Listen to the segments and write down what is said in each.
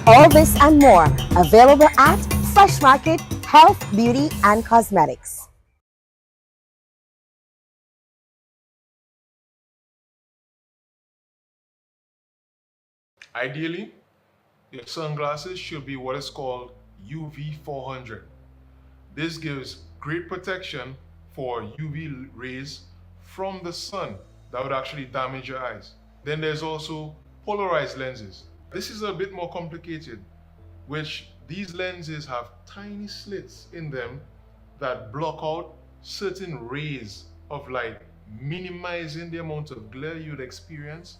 All this and more available at Fresh Market Health, Beauty and Cosmetics. Ideally, your sunglasses should be what is called UV 400. This gives great protection for UV rays from the sun that would actually damage your eyes. Then there's also polarized lenses. This is a bit more complicated, which these lenses have tiny slits in them that block out certain rays of light, minimizing the amount of glare you'd experience.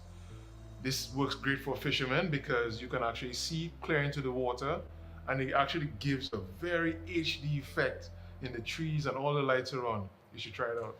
This works great for fishermen because you can actually see clear into the water, and it actually gives a very HD effect in the trees and all the lights around. You should try it out.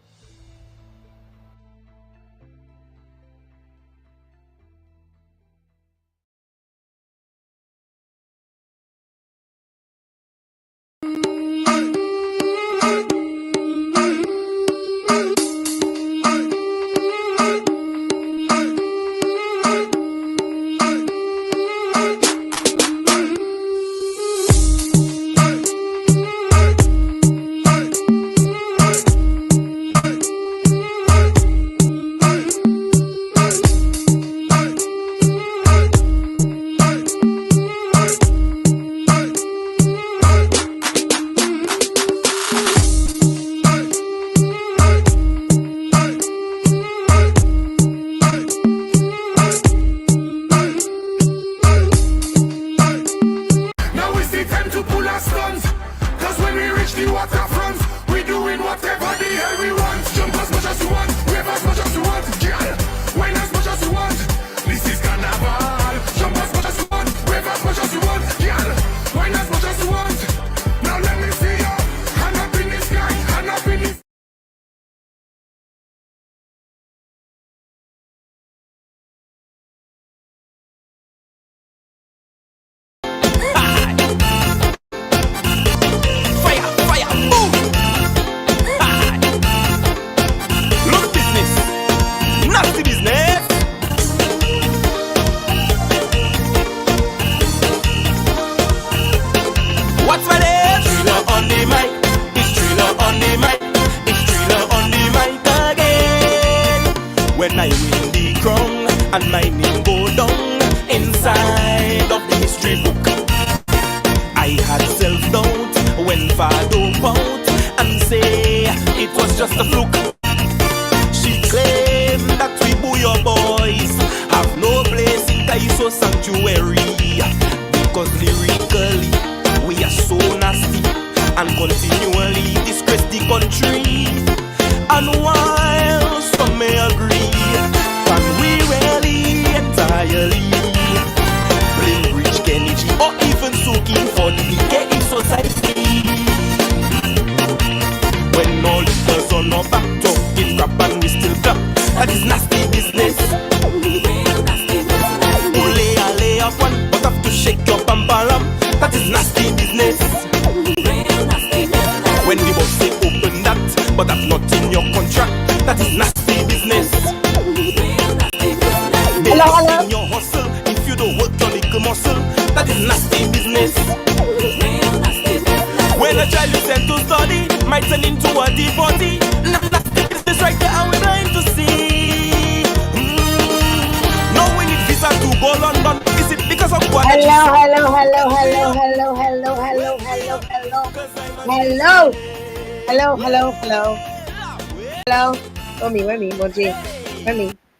Hello. Where me, Moji?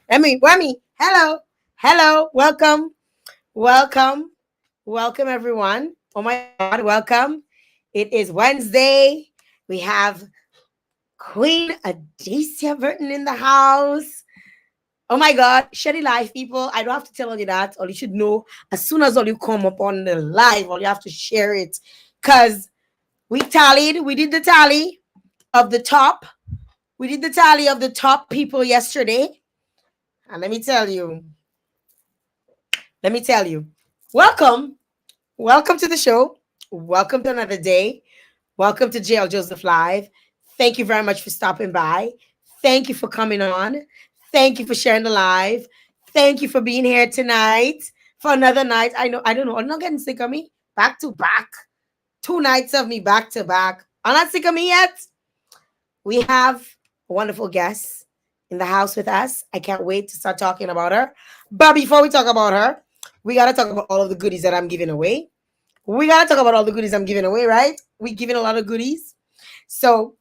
Where me? Hello. Welcome, everyone. Oh my God, welcome. It is Wednesday. We have Queen Adicia Burton in the house. Oh my God, Shady Life people. I don't have to tell you that. All you should know, as soon as all you come up on the live, all you have to share it. Because we did the tally of the top. We did the tally of the top people yesterday. And let me tell you. Welcome to the show. Welcome to another day. Welcome to Jael Joseph Live. Thank you very much for stopping by. Thank you for coming on. Thank you for sharing the live. Thank you for being here tonight. for another night. I don't know. I'm not getting sick of me. Back to back. 2 nights of me back to back. I'm not sick of me yet. We have a wonderful guest in the house with us. I can't wait to start talking about her. But before we talk about her, we got to talk about all of the goodies that I'm giving away. We got to talk about all the goodies I'm giving away, right? We're giving a lot of goodies. So,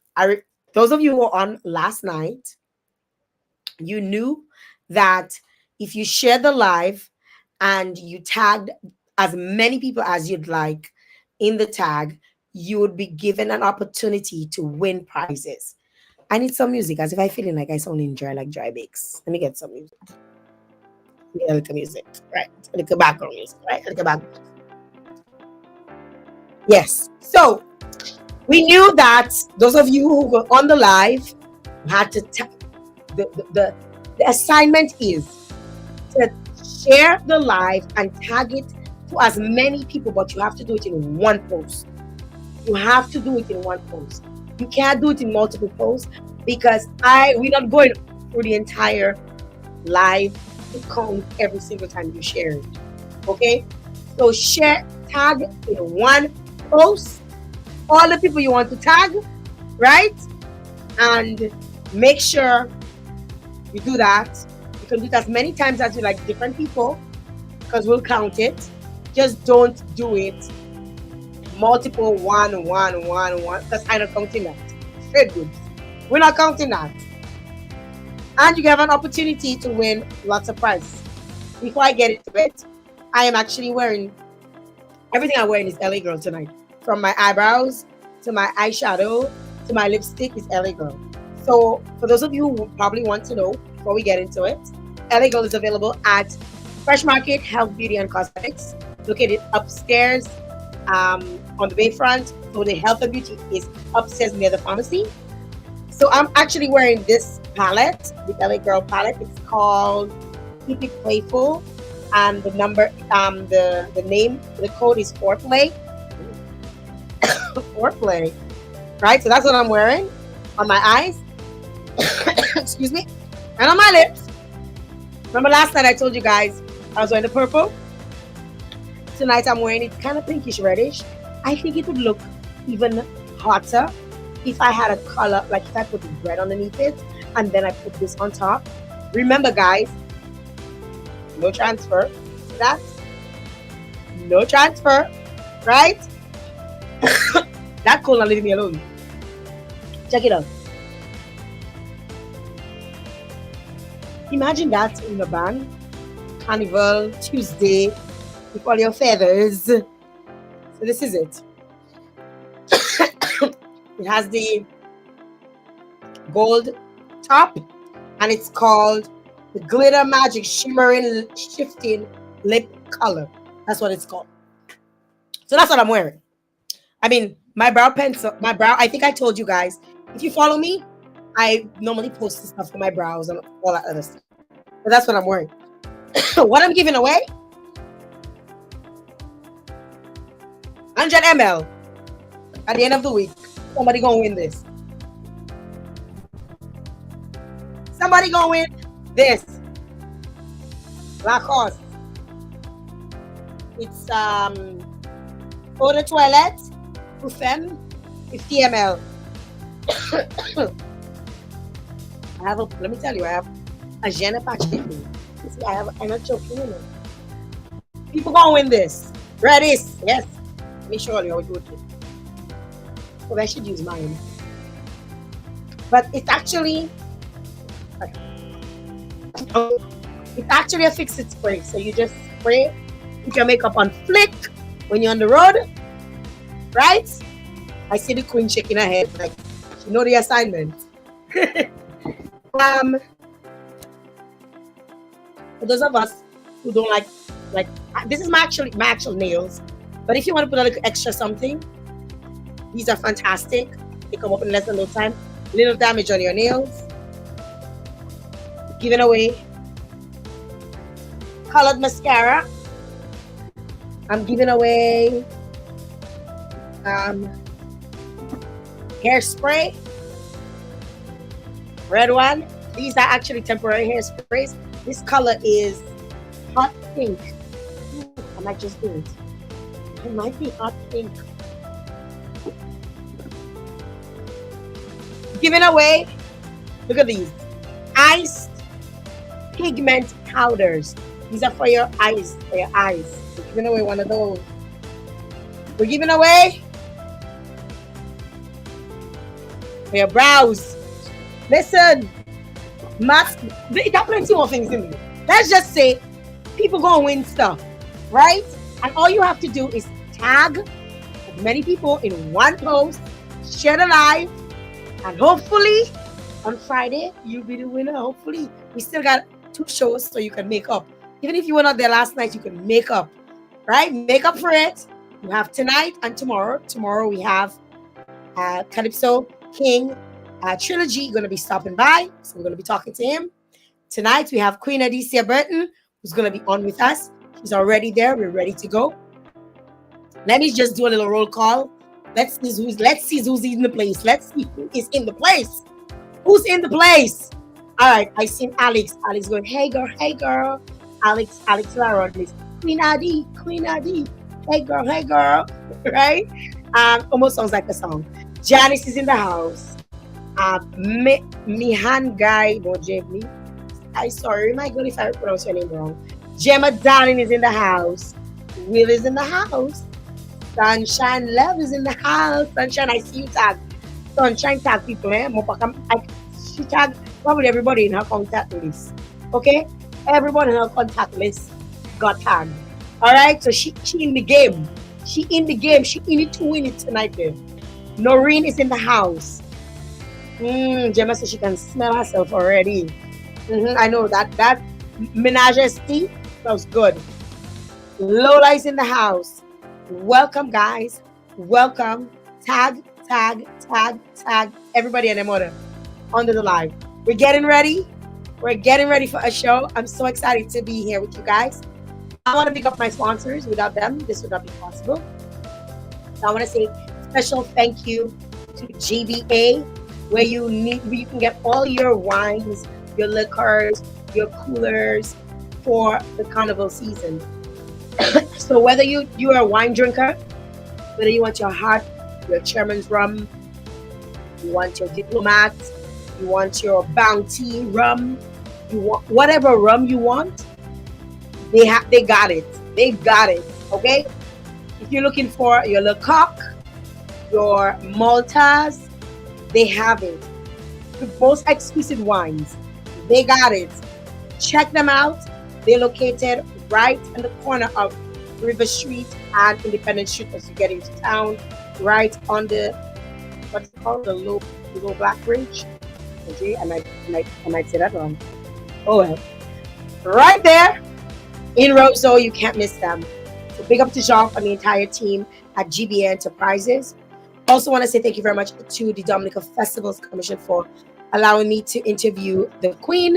those of you who were on last night, you knew that if you shared the live and you tagged as many people as you'd like in the tag, you would be given an opportunity to win prizes. I need some music, as if I feeling like I sound in dry like dry bakes. Let me get some music. Let me get a little music, right? A little background music, right? A little background. Yes. So we knew that those of you who were on the live had to the assignment is to share the live and tag it to as many people, but you have to do it in one post. You have to do it in one post. You can't do it in multiple posts because we're not going through the entire live to count every single time you share it. Okay? So tag in one post all the people you want to tag, right? And make sure you do that. You can do it as many times as you like different people because we'll count it. Just don't do it multiple one, because I'm not counting that. Straight goods. We're not counting that. And you have an opportunity to win lots of prizes. Before I get into it, I am actually wearing everything I'm wearing is LA Girl tonight. From my eyebrows to my eyeshadow to my lipstick is LA Girl. So for those of you who probably want to know before we get into it, LA Girl is available at Fresh Market Health, Beauty and Cosmetics, located upstairs on the Bayfront. So the health and beauty is upstairs near the pharmacy. So I'm actually wearing this palette, the LA Girl palette. It's called Keep It Playful, and the number, the code is Foreplay. Foreplay, right? So that's what I'm wearing on my eyes. Excuse me, and on my lips. Remember last night I told you guys I was wearing the purple. Tonight I'm wearing it kind of pinkish reddish. I think it would look even hotter if I had a color, like if I put red underneath it and then I put this on top. Remember guys, no transfer. See that? No transfer, right? That cold not leaving me alone. Check it out. Imagine that in a band. Carnival, Tuesday, with all your feathers. So this is it. It has the gold top and it's called the Glitter Magic Shimmering Shifting Lip Color. That's what it's called. So that's what I'm wearing. I mean, my brow pencil, I think I told you guys, if you follow me, I normally post this stuff for my brows and all that other stuff. But that's what I'm wearing. What I'm giving away, 100 ml at the end of the week. Somebody gonna win this. Somebody gonna win this. Lacoste. It's eau de toilette pour femme, 50 ml. Let me tell you, I have a Jenna patch in me. I'm not joking, you know. People gonna win this. Ready? Yes. Let me show you how it works. Well, I should use mine. But it's actually a fix-it spray. So you just spray, put your makeup on flick when you're on the road, right? I see the queen shaking her head like she know the assignment. For those of us who don't like this is my actual nails. But if you want to put a little extra something, these are fantastic. They come up in less than no time. Little damage on your nails. Giving away colored mascara. I'm giving away hairspray. Red one. These are actually temporary hairsprays. This color is hot pink. I might just do it. It might be hot pink. Giving away, look at these iced pigment powders. These are for your eyes, for your eyes. We're giving away one of those. We're giving away for your brows. Listen, mask. They got plenty more things in there. Let's just say people gonna win stuff, right? And all you have to do is tag as many people in one post, share the live, and hopefully on Friday you'll be the winner. Hopefully, we still got 2 shows, so you can make up. Even if you were not there last night, you can make up, right? Make up for it. You have tonight and tomorrow. Tomorrow we have Calypso King Trilogy going to be stopping by, so we're going to be talking to him. Tonight we have Queen Adicia Burton, who's going to be on with us. She's already there. We're ready to go. Let me just do a little roll call. Let's see who's in the place. Let's see who is in the place. Who's in the place? All right, I seen Alex. Alex going, hey girl, hey girl. Alex Laron is Queen Adi, hey girl, right? Almost sounds like a song. Janice is in the house. Mihan Guy, I sorry, my God, if I pronounce your name wrong. Gemma Darling is in the house. Will is in the house. Sunshine Love is in the house. Sunshine, I see you tag. Sunshine tag people, eh? She tagged probably everybody in her contact list. Okay? Everyone in her contact list got tagged. Alright? So she in the game. She in the game. She in it to win it tonight there. Noreen is in the house. Gemma says she can smell herself already. I know that Menage sounds good. Lola is in the house. Welcome, guys. Welcome. Tag everybody and their mother under the live. We're getting ready. We're getting ready for a show. I'm so excited to be here with you guys. I want to pick up my sponsors. Without them, this would not be possible. So I want to say special thank you to GBA, where you can get all your wines, your liquors, your coolers for the carnival season. So whether you are a wine drinker, whether you want your Chairman's rum, you want your Diplomat, you want your Bounty rum, you want whatever rum you want, they got it. They got it. Okay? If you're looking for your Lecoq, your Maltas, they have it. The most exclusive wines, they got it. Check them out. They're located right in the corner of River Street and Independence Street as you get into town, right on the what's it called, the low Black Bridge. Okay, I might say that wrong. Oh well, right there in Roseau, you can't miss them. So big up to Jean and the entire team at GBA Enterprises. Also want to say thank you very much to the Dominica Festivals Commission for allowing me to interview the Queen.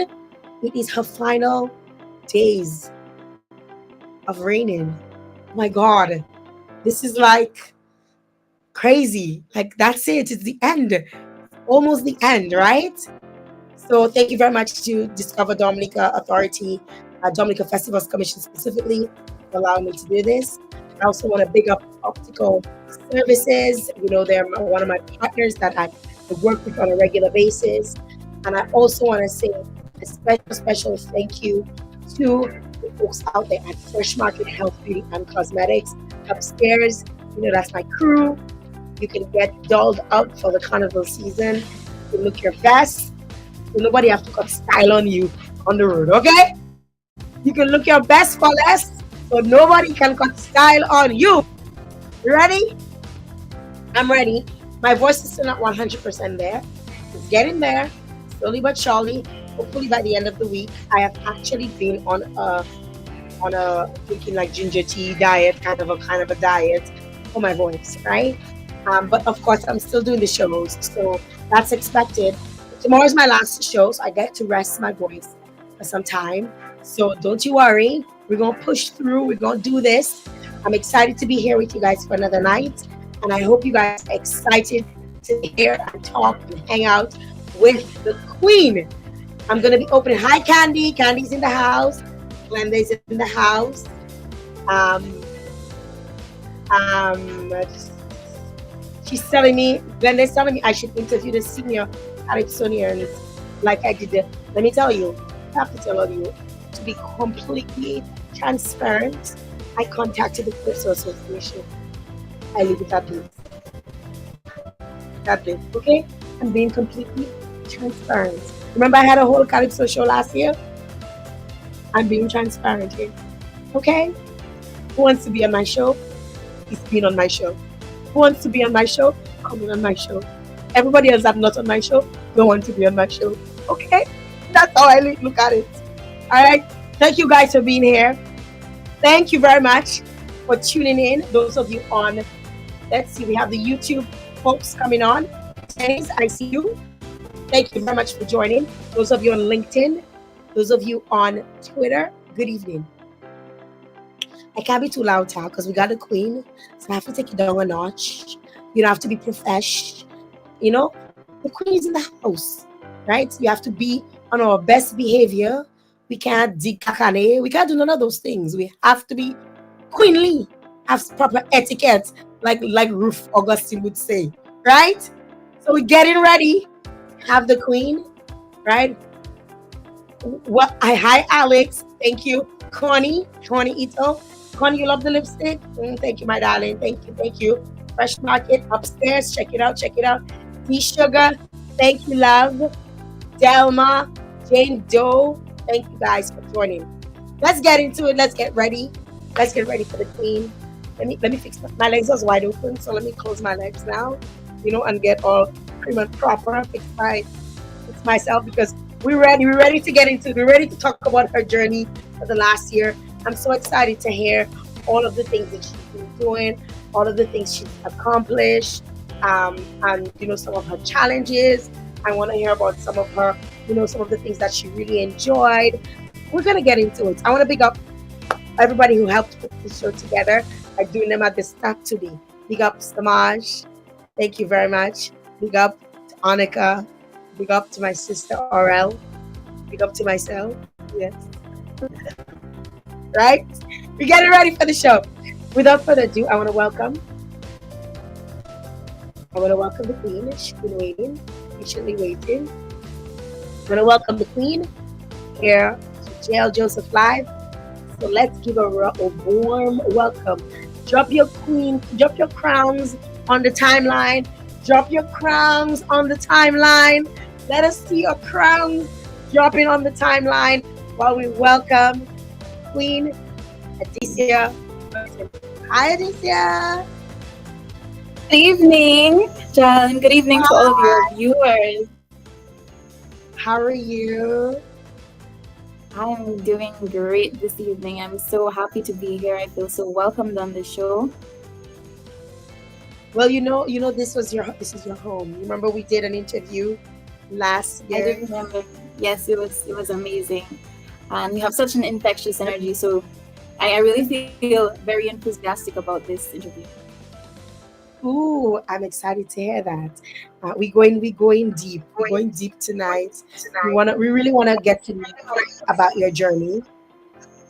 It is her final days of reigning. Oh my God, this is like crazy. Like that's it. It's the end. Almost the end, right? So thank you very much to Discover Dominica Authority, Dominica Festivals Commission specifically, for allowing me to do this. I also want to big up Optical Services. You know, they're one of my partners that I work with on a regular basis. And I also want to say a special thank you to the folks out there at Fresh Market Health, Beauty and Cosmetics. Upstairs, you know, that's my crew. You can get dolled up for the carnival season. You look your best. So nobody have to cut style on you on the road, okay? You can look your best for less, so nobody can cut style on you. Ready? I'm ready. My voice is still not 100% there. It's getting there, slowly but surely. Hopefully by the end of the week, I have actually been on a drinking like ginger tea diet, kind of a diet for my voice, right? But of course, I'm still doing the shows, so that's expected. Tomorrow is my last show, so I get to rest my voice for some time. So don't you worry. We're going to push through. We're going to do this. I'm excited to be here with you guys for another night. And I hope you guys are excited to hear and talk and hang out with the Queen. I'm going to be opening. Hi, Candy. Candy's in the house. Glenda is in the house. Um, um, she's telling me, Glenda's telling me I should interview the senior Calypsonians like I did. Let me tell you, I have to tell you, to be completely transparent, I contacted the Calypso Association. I leave it at this. That's it, okay? I'm being completely transparent. Remember, I had a whole Calypso show last year? I'm being transparent here, okay? Who wants to be on my show? He's been on my show. Who wants to be on my show? Come on my show. Everybody else that's not on my show don't want to be on my show. Okay? That's how I look at it. All right. Thank you guys for being here. Thank you very much for tuning in. Those of you on, let's see, we have the YouTube folks coming on. Dennis, I see you. Thank you very much for joining. Those of you on LinkedIn, those of you on Twitter, good evening. I can't be too loud, Tal, because we got the queen. So I have to take it down a notch. You don't have to be profesh. You know, the queen is in the house, right? You have to be on our best behavior. We can't dig kakane. We can't do none of those things. We have to be queenly, have proper etiquette, like Ruth Augustine would say, right? So we're getting ready. Have the queen, right? What? Hi, Alex. Thank you, Connie Ito. Connie, you love the lipstick? Thank you, my darling. Thank you. Fresh Market upstairs. Check it out. D Sugar. Thank you, love. Delma, Jane Doe. Thank you guys for joining. Let's get into it. Let's get ready. Let's get ready for the queen. Let me fix my legs was wide open, so let me close my legs now. And get all prim and proper. Fix myself because we're ready to get into it. We're ready to talk about her journey for the last year. I'm so excited to hear all of the things that she's been doing, all of the things she's accomplished, and some of her challenges. I want to hear about some of her, some of the things that she really enjoyed. We're gonna get into it. I want to big up everybody who helped put this show together by doing them at the start today. Big up Samaj. Thank you very much. Big up to Annika. Big up to my sister Aurel. Big up to myself. Yes. Right? We're getting ready for the show. Without further ado, I want to welcome the queen. She's been waiting, patiently waiting. I want to welcome the queen here to Jael Joseph Live. So let's give her a warm welcome. Drop your crowns on the timeline. Drop your crowns on the timeline. Let us see your crowns dropping on the timeline while we welcome Queen Adicia Burton. Hi, Adicia. Good evening, Jael, and good evening to all of your viewers. How are you? I'm doing great this evening. I'm so happy to be here. I feel so welcomed on the show. Well, this is your home. You remember we did an interview last year? I do remember. Yes, it was amazing. And you have such an infectious energy, so I really feel very enthusiastic about this interview. Ooh, I'm excited to hear that. We're going deep. We're going deep tonight. We really wanna get to know about your journey.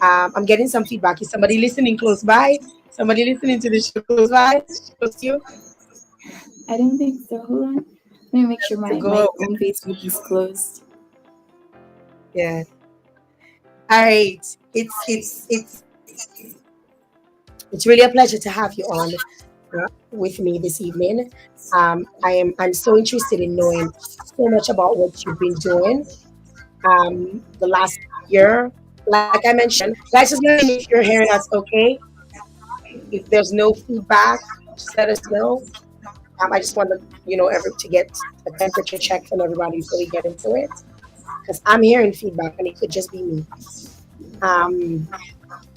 I'm getting some feedback. Is somebody listening close by? Somebody listening to the show close by? Close to you? I don't think so. Hold on. Let me make sure my own Facebook is closed. Yeah. All right. It's really a pleasure to have you on with me this evening. I'm so interested in knowing so much about what you've been doing the last year. Like I mentioned, guys, just let me know if you're hearing us okay. If there's no feedback, just let us know. I just want to get a temperature check from everybody before we get into it, because I'm hearing feedback and it could just be me.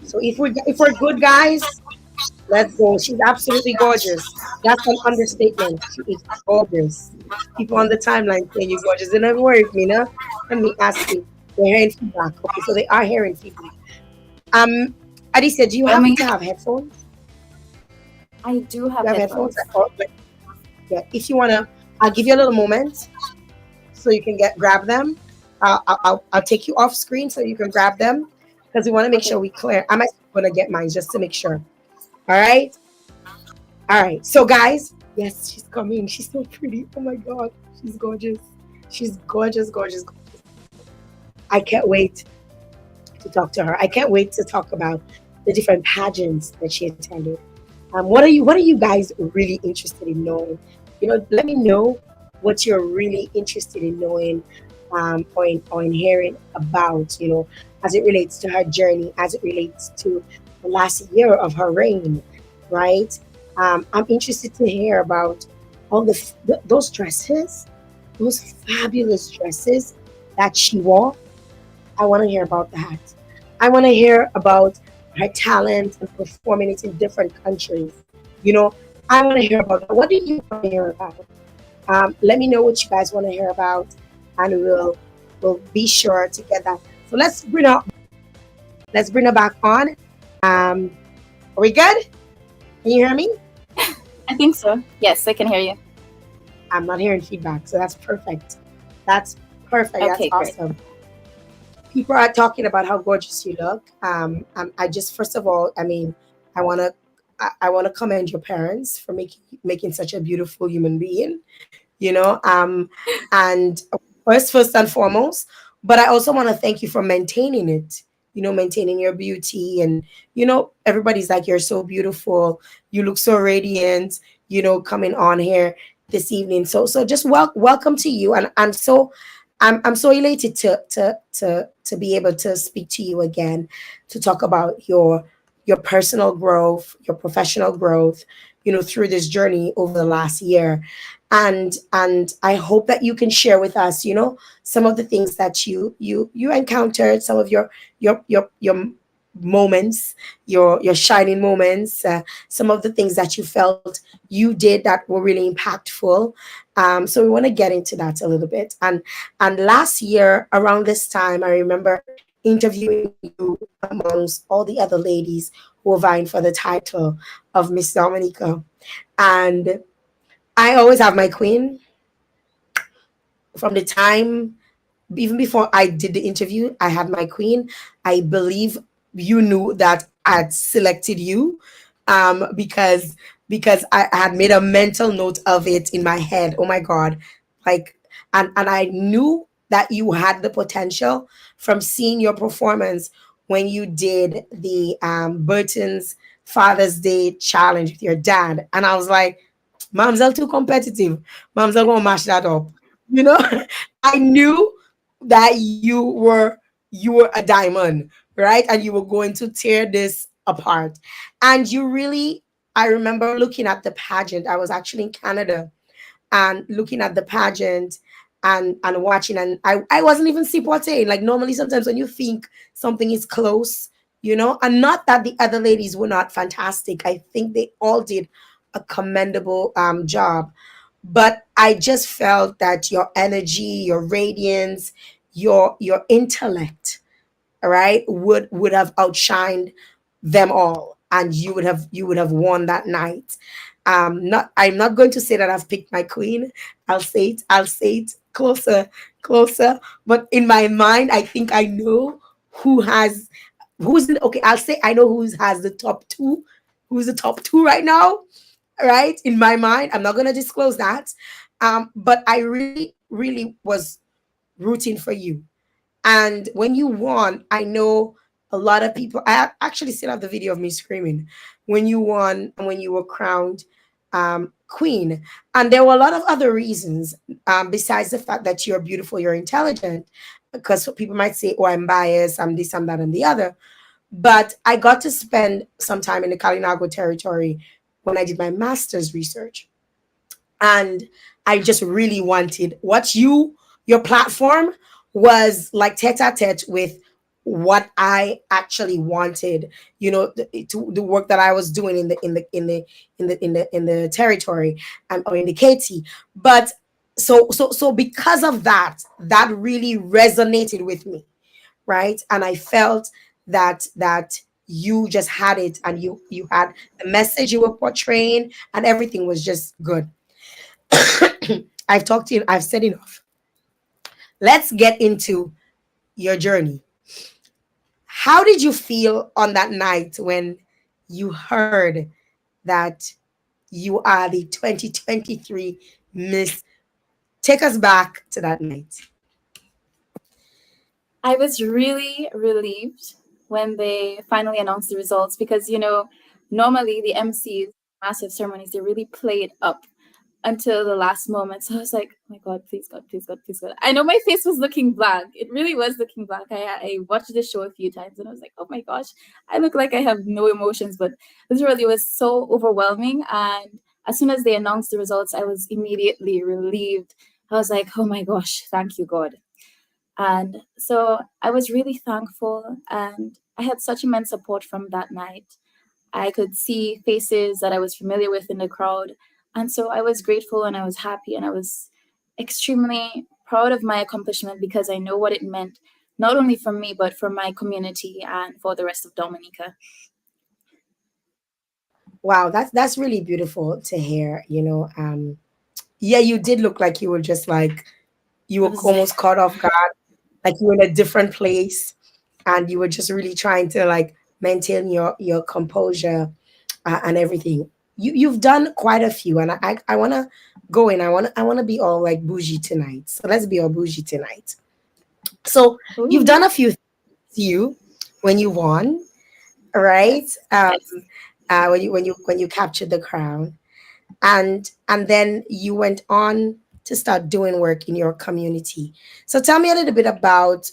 So if we're good, guys, let's go. She's absolutely gorgeous. That's an understatement. She is gorgeous. People on the timeline saying you're gorgeous. They never worry with me, no? Let me ask you. They're hearing feedback. Okay, so they are hearing feedback. Adicia, do you happen to have headphones? I do have headphones. Yeah, if you wanna, I'll give you a little moment so you can grab them. I'll take you off screen so you can grab them because we want to make sure we clear. gonna get mine just to make sure. All right. All right. So guys, yes, she's coming. She's so pretty. Oh my god. She's gorgeous. She's gorgeous, gorgeous, gorgeous. I can't wait to talk to her. I can't wait to talk about the different pageants that she attended. What are you guys really interested in knowing? Let me know what you're really interested in knowing, or in hearing about, as it relates to her journey, as it relates to the last year of her reign, right? I'm interested to hear about all those dresses, those fabulous dresses that she wore. I want to hear about that. I want to hear about her talent and performing it in different countries. You know, I want to hear about that. What do you want to hear about? Let me know what you guys want to hear about, and we'll be sure to get that. So let's bring her back on. Are we good? Can you hear me? I think so. Yes, I can hear you. I'm not hearing feedback, so that's perfect. That's perfect. That's Okay, great. awesome. People are talking about how gorgeous you look. I just, first of all, I mean, I wanna I wanna commend your parents for making such a beautiful human being. You know, and first and foremost, but I also want to thank you for maintaining it. Maintaining your beauty, and everybody's like, you're so beautiful. You look so radiant. Coming on here this evening. So just welcome to you, and I'm so elated to be able to speak to you again, to talk about your personal growth, your professional growth, through this journey over the last year. And I hope that you can share with us, some of the things that you encountered, some of your moments, your shining moments, some of the things that you felt you did that were really impactful. So we want to get into that a little bit. And last year around this time, I remember interviewing you amongst all the other ladies who were vying for the title of Miss Dominica. And I always have my queen from the time, even before I did the interview. I had my queen. I believe you knew that I'd selected you, because I had made a mental note of it in my head. Oh my god. Like, and I knew that you had the potential from seeing your performance when you did the Burton's Father's Day challenge with your dad. And I was like, Mamsel too competitive. Mamsel gonna mash that up. You know, I knew that you were a diamond, right? And you were going to tear this apart. And you really, I remember looking at the pageant. I was actually in Canada and looking at the pageant and watching, and I wasn't even supporting. Like, normally sometimes when you think something is close, and not that the other ladies were not fantastic. I think they all did a commendable job, but I just felt that your energy, your radiance, your intellect, right, would have outshined them all, and you would have won that night. Not I'm not going to say that I've picked my queen. I'll say it closer, closer. But in my mind, I think I know who has who's in, okay. I'll say I know who has the top two. Who's the top two right now? Right, in my mind. I'm not going to disclose that. But I really, really was rooting for you. And when you won, I know a lot of people. Actually still have the video of me screaming when you won and when you were crowned queen. And there were a lot of other reasons, besides the fact that you're beautiful, you're intelligent. Because people might say, "Oh, I'm biased. I'm this, I'm that, and the other." But I got to spend some time in the Kalinago territory when I did my master's research. And I just really wanted what your platform was like, tete a tete with what I actually wanted, the work that I was doing in the territory, and or in the KT. But so because of that, that really resonated with me, right? And I felt that you just had it, and you had the message you were portraying, and everything was just good. I've talked to you, I've said enough. Let's get into your journey. How did you feel on that night when you heard that you are the 2023 Miss? Take us back to that night. I was really relieved when they finally announced the results because, normally the MCs, massive ceremonies, they really play it up until the last moment. So I was like, oh my God, please God, please God, please God. I know my face was looking blank. It really was looking blank. I watched the show a few times and I was like, oh my gosh, I look like I have no emotions, but literally it was so overwhelming. And as soon as they announced the results, I was immediately relieved. I was like, oh my gosh, thank you, God. And so I was really thankful and I had such immense support from that night. I could see faces that I was familiar with in the crowd. And so I was grateful and I was happy and I was extremely proud of my accomplishment because I know what it meant, not only for me, but for my community and for the rest of Dominica. Wow, that's really beautiful to hear. Yeah, you did look like you were just like you I were was almost caught off guard, like you were in a different place, and you were just really trying to like maintain your composure and everything. You've done quite a few, and I want to go in. I want to be all like bougie tonight. So let's be all bougie tonight. So you've done Ooh, a few things, you when you won, right? yes, When you captured the crown, and then you went on to start doing work in your community. So tell me a little bit about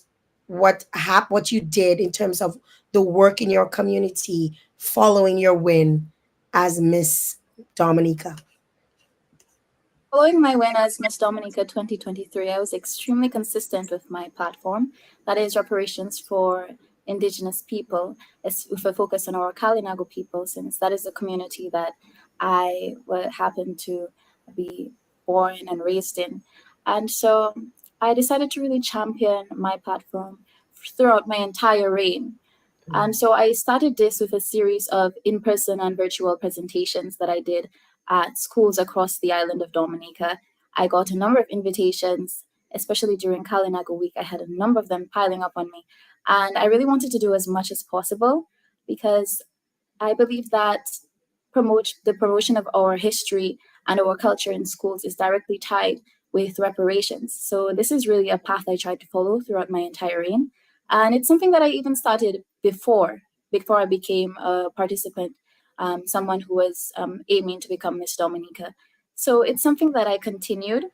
what you did in terms of the work in your community following your win as Miss Dominica. Following my win as Miss Dominica 2023, I was extremely consistent with my platform, that is reparations for Indigenous people, with a focus on our Kalinago people, since that is the community that I happened to be born and raised in. And so I decided to really champion my platform throughout my entire reign. And so I started this with a series of in person and virtual presentations that I did at schools across the island of Dominica. I got a number of invitations, especially during Kalinago week. I had a number of them piling up on me. And I really wanted to do as much as possible because I believe that the promotion of our history and our culture in schools is directly tied with reparations. So this is really a path I tried to follow throughout my entire reign. And it's something that I even started before I became a participant, someone who was aiming to become Miss Dominica. So it's something that I continued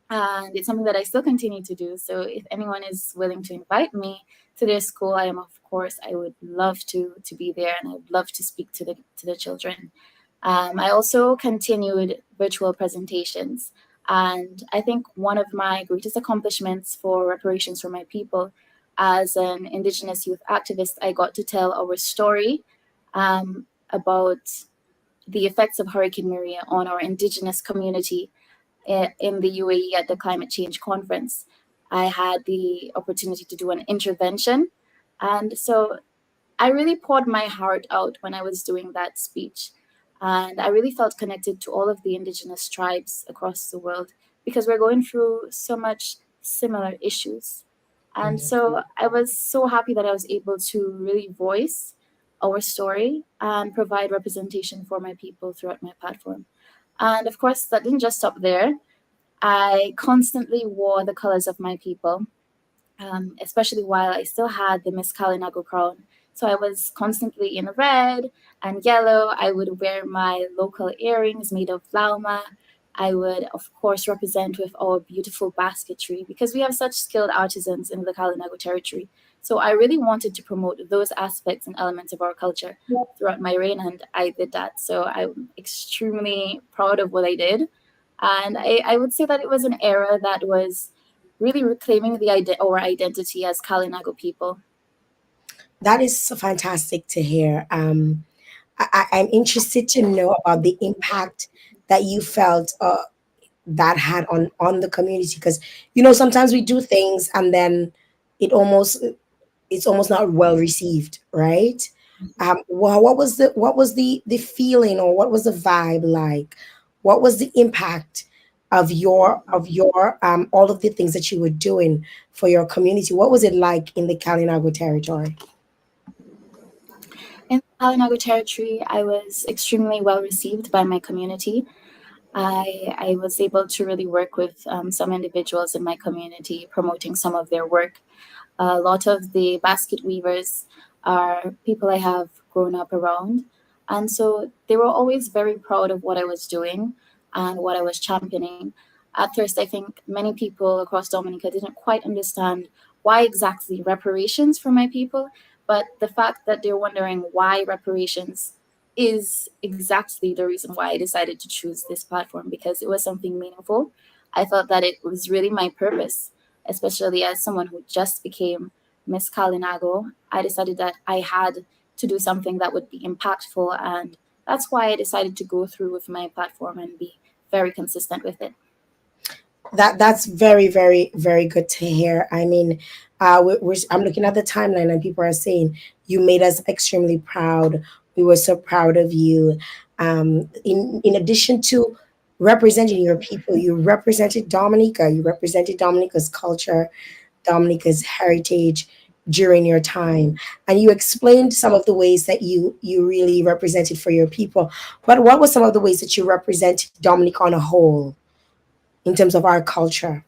and it's something that I still continue to do. So if anyone is willing to invite me to their school, I am of course I would love to be there and I would love to speak to the children. I also continued virtual presentations, and I think one of my greatest accomplishments for reparations for my people, as an Indigenous youth activist, I got to tell our story about the effects of Hurricane Maria on our Indigenous community in the UAE at the climate change conference. I had the opportunity to do an intervention. And so I really poured my heart out when I was doing that speech. And I really felt connected to all of the Indigenous tribes across the world because we're going through so much similar issues. And so I was so happy that I was able to really voice our story and provide representation for my people throughout my platform. And of course, that didn't just stop there. I constantly wore the colors of my people, especially while I still had the Miss Kalinago crown. So I was constantly in red and yellow. I would wear my local earrings made of lauma. I would, of course, represent with our beautiful basketry because we have such skilled artisans in the Kalinago territory. So I really wanted to promote those aspects and elements of our culture throughout my reign, and I did that. So I'm extremely proud of what I did. And I would say that it was an era that was really reclaiming our identity as Kalinago people. That is so fantastic to hear. I'm interested to know about the impact that you felt that had on the community, because sometimes we do things and then it almost it's almost not well received, right? Well, what was the feeling, or what was the vibe like? What was the impact of your all of the things that you were doing for your community? What was it like in the Kalinago territory? In Kalinago territory, I was extremely well received by my community. I was able to really work with some individuals in my community, promoting some of their work. A lot of the basket weavers are people I have grown up around. And so they were always very proud of what I was doing and what I was championing. At first, I think many people across Dominica didn't quite understand why exactly reparations for my people, but the fact that they're wondering why reparations is exactly the reason why I decided to choose this platform, because it was something meaningful. I felt that it was really my purpose, especially as someone who just became Miss Kalinago. I decided that I had to do something that would be impactful, and that's why I decided to go through with my platform and be very consistent with it. That's very, very, very good to hear. I mean, I'm looking at the timeline and people are saying you made us extremely proud. We were so proud of you. In addition to representing your people, you represented Dominica. You represented Dominica's culture, Dominica's heritage during your time, and you explained some of the ways that you really represented for your people. But what were some of the ways that you represented Dominica on a whole in terms of our culture?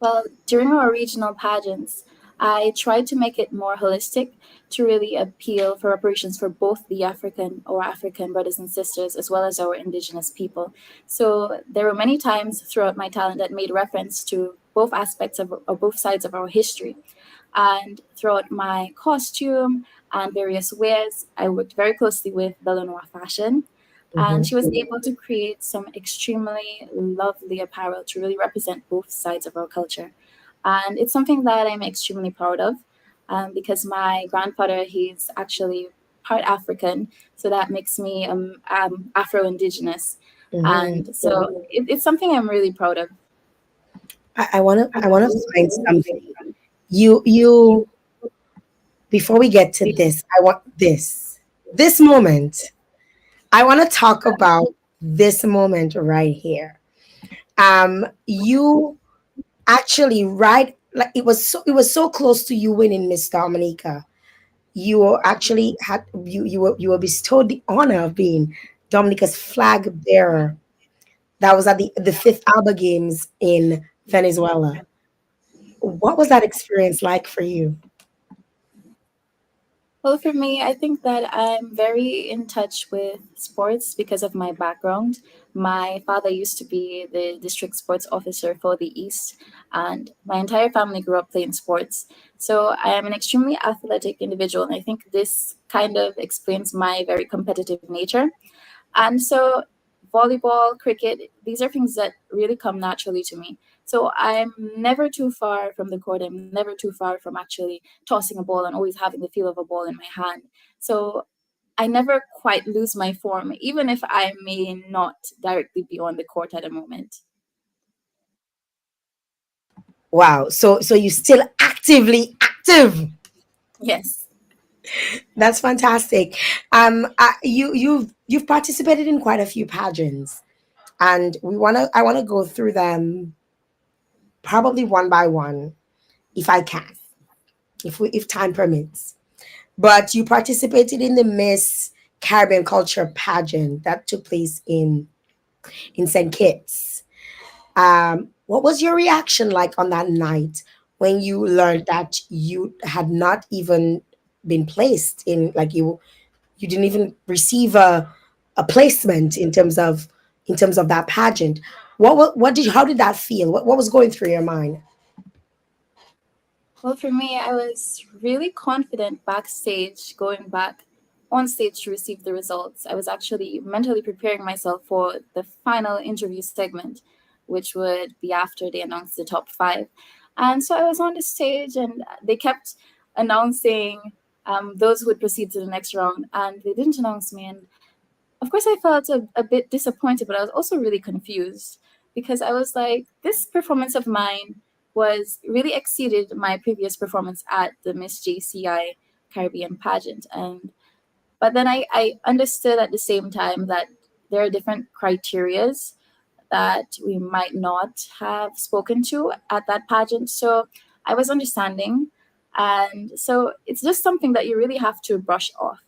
Well, during our regional pageants, I tried to make it more holistic to really appeal for reparations for both the African brothers and sisters as well as our indigenous people. So there were many times throughout my talent that made reference to both aspects of or both sides of our history. And throughout my costume and various wares, I worked very closely with Belanois Fashion. And Mhm. she was able to create some extremely lovely apparel to really represent both sides of our culture. And it's something that I'm extremely proud of, because my grandfather, he's actually part African. So that makes me Afro Indigenous. Mhm. And so it's something I'm really proud of. I wanna find something. You before we get to this, I want this moment. I want to talk about this moment right here. You actually right like it was so close to you winning Miss Dominica. You were actually had you were bestowed the honor of being Dominica's flag bearer. That was at the fifth Alba Games in Venezuela. What was that experience like for you? Well, for me, I think that I'm very in touch with sports because of my background. My father used to be the district sports officer for the East, and my entire family grew up playing sports. So I am an extremely athletic individual, and I think this kind of explains my very competitive nature. And so, volleyball, cricket, these are things that really come naturally to me. So, I'm never too far from the court. I'm never too far from actually tossing a ball and always having the feel of a ball in my hand. So, I never quite lose my form, even if I may not directly be on the court at a moment. Wow. So you still actively active. Yes. That's fantastic. You've participated in quite a few pageants, and I wanna go through them probably one by one if I can, if time permits. But you participated in the Miss Caribbean Culture pageant that took place in St. Kitts. What was your reaction like on that night when you learned that you had not even been placed in, like you didn't even receive a placement in terms of that pageant? What did how did that feel? What was going through your mind? Well, for me, I was really confident backstage, going back on stage to receive the results. I was actually mentally preparing myself for the final interview segment, which would be after they announced the top five. And so I was on the stage, and they kept announcing those who would proceed to the next round, and they didn't announce me. And of course, I felt a bit disappointed, but I was also really confused because I was like, this performance of mine was really exceeded my previous performance at the Miss JCI Caribbean pageant. And but then I understood at the same time that there are different criterias that we might not have spoken to at that pageant. So I was understanding. And so it's just something that you really have to brush off.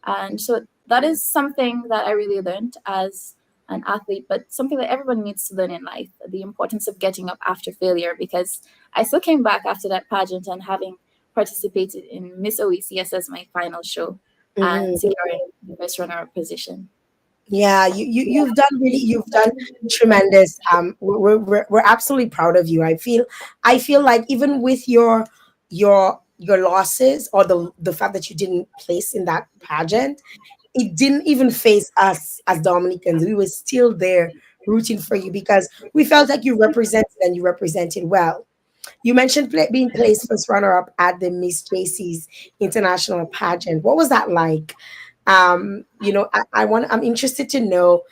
And so that is something that I really learned as an athlete, but something that everyone needs to learn in life, the importance of getting up after failure, because I still came back after that pageant and having participated in Miss OECS as my final show and Mhm. securing the best runner-up position. Yeah, you've done tremendous. We're absolutely proud of you. I feel like even with your losses, or the fact that you didn't place in that pageant, it didn't even face us as Dominicans. We were still there rooting for you because we felt like you represented, and you represented well. You mentioned being placed first runner up at the Miss JC's international pageant. What was that like? I'm interested to know.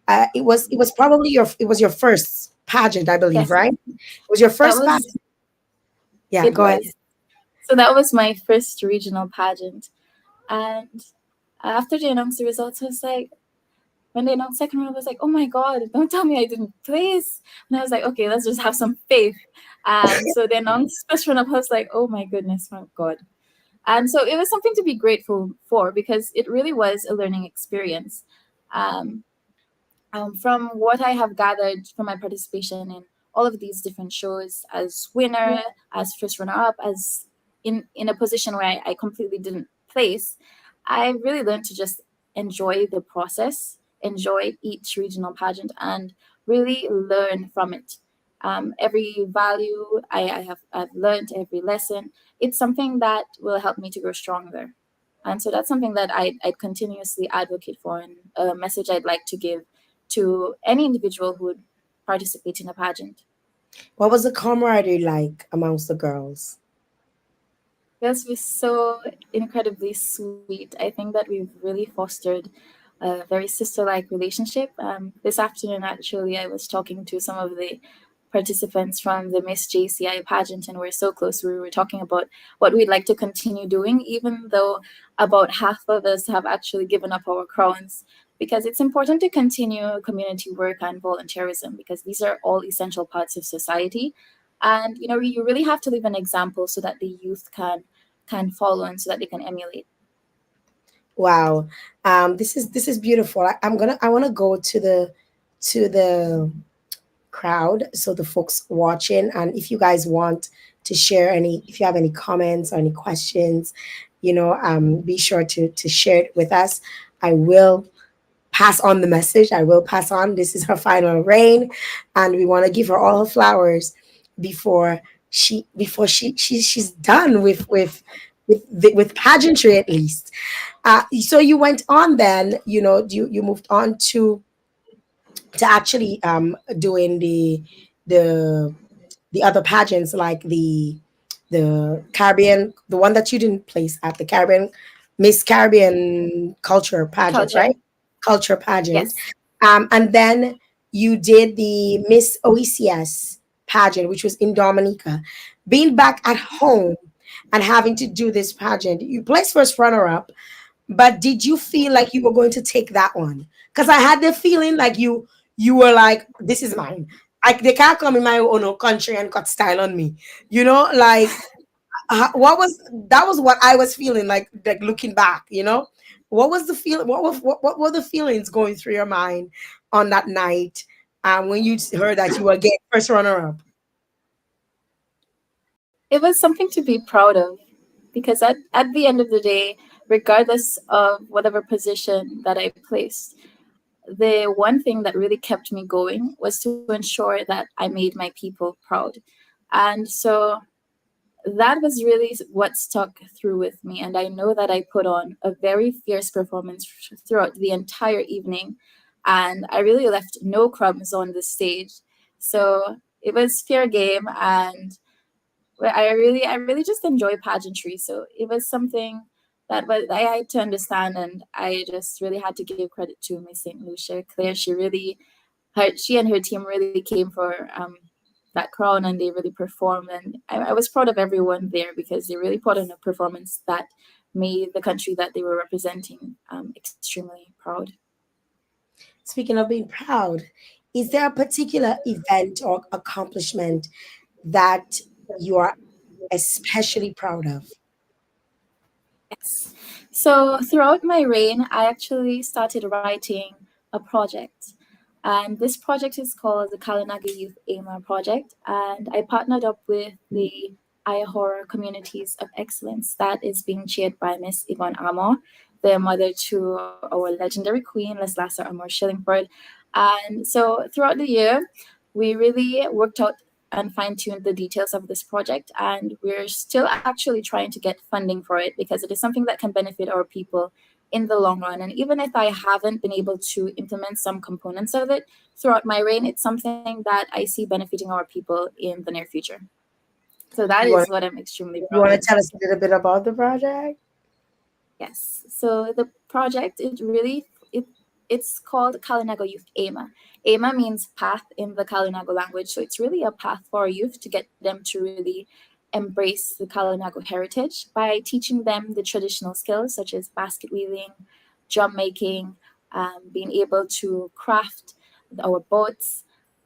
It was probably your first pageant, I believe, Yes, right? It was your that first pageant. was Yeah, it go ahead. was. So that was my first regional pageant. And after they announced the results, I was like, when they announced second round, I was like, oh my God, don't tell me I didn't place. And I was like, okay, let's just have some faith. And so they announced first round up, I was like, oh my goodness, my God. And so it was something to be grateful for because it really was a learning experience. Um, from what I have gathered from my participation in all of these different shows, as winner, as first runner up, as in a position where I completely didn't place, I really learned to just enjoy the process, enjoy each regional pageant, and really learn from it. Every value I've learned, every lesson, it's something that will help me to grow stronger. And so that's something that I'd continuously advocate for, and a message I'd like to give to any individual who would participate in a pageant. What was the camaraderie like amongst the girls? Yes, we're so incredibly sweet. I think that we've really fostered a very sister-like relationship. This afternoon, actually, I was talking to some of the participants from the Miss JCI pageant, and we're so close. We were talking about what we'd like to continue doing, even though about half of us have actually given up our crowns. Because it's important to continue community work and volunteerism, because these are all essential parts of society. And you really have to leave an example so that the youth can follow and so that they can emulate. Wow, this is beautiful. I want to go to the crowd, so the folks watching, and if you guys want to share any, if you have any comments or any questions, be sure to share it with us. I will pass on the message. I will pass on. This is her final reign, and we want to give her all her flowers before she's done with pageantry, at least. So you went on, then you moved on to actually doing the the other pageants, like the Caribbean, the one that you didn't place at, the Caribbean Miss Caribbean culture pageant, Culture, right? Culture pageant. yes. And then you did the Miss OECS pageant, which was in Dominica. Being back at home and having to do this pageant, you placed first runner up, but did you feel like you were going to take that one? Because I had the feeling like you were like, this is mine. They can't come in my own country and cut style on me. Like what was that was what I was feeling like looking back. What was the feeling? What were the feelings going through your mind on that night when you heard that you were getting first runner up? It was something to be proud of because at the end of the day, regardless of whatever position that I placed, the one thing that really kept me going was to ensure that I made my people proud. And so that was really what stuck through with me. And I know that I put on a very fierce performance throughout the entire evening. And I really left no crumbs on the stage. So it was fair game. And I really just enjoy pageantry. So it was something that I had to understand. And I just really had to give credit to Miss St. Lucia. Claire, she and her team really came for that crown, and they really performed. And I was proud of everyone there because they really put on a performance that made the country that they were representing extremely proud. Speaking of being proud, is there a particular event or accomplishment that you are especially proud of? Yes. So throughout my reign, I actually started writing a project. And this project is called the Kalinaga Youth AIMA project. And I partnered up with the Ayahora Communities of Excellence that is being chaired by Miss Yvonne Amor, the mother to our legendary queen, Leslasa Amor Shillingford. And so throughout the year, we really worked out and fine tuned the details of this project. And we're still actually trying to get funding for it because it is something that can benefit our people in the long run. And even if I haven't been able to implement some components of it throughout my reign, it's something that I see benefiting our people in the near future. So that You is want what I'm extremely you proud want to of. tell us a little bit about the project? Yes. So the project, it's called Kalinago Youth AIMA. AIMA means path in the Kalinago language. So it's really a path for our youth to get them to really embrace the Kalinago heritage by teaching them the traditional skills such as basket weaving, drum making, being able to craft our boats.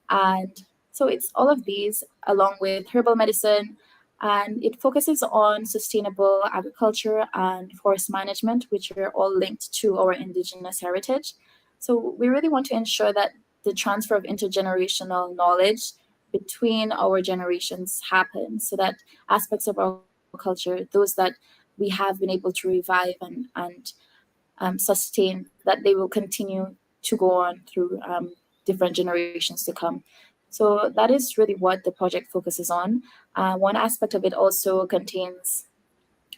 And so it's all of these along with herbal medicine, and it focuses on sustainable agriculture and forest management, which are all linked to our indigenous heritage. So we really want to ensure that the transfer of intergenerational knowledge between our generations happen so that aspects of our culture, those that we have been able to revive and sustain, that they will continue to go on through different generations to come. So that is really what the project focuses on. One aspect of it also contains,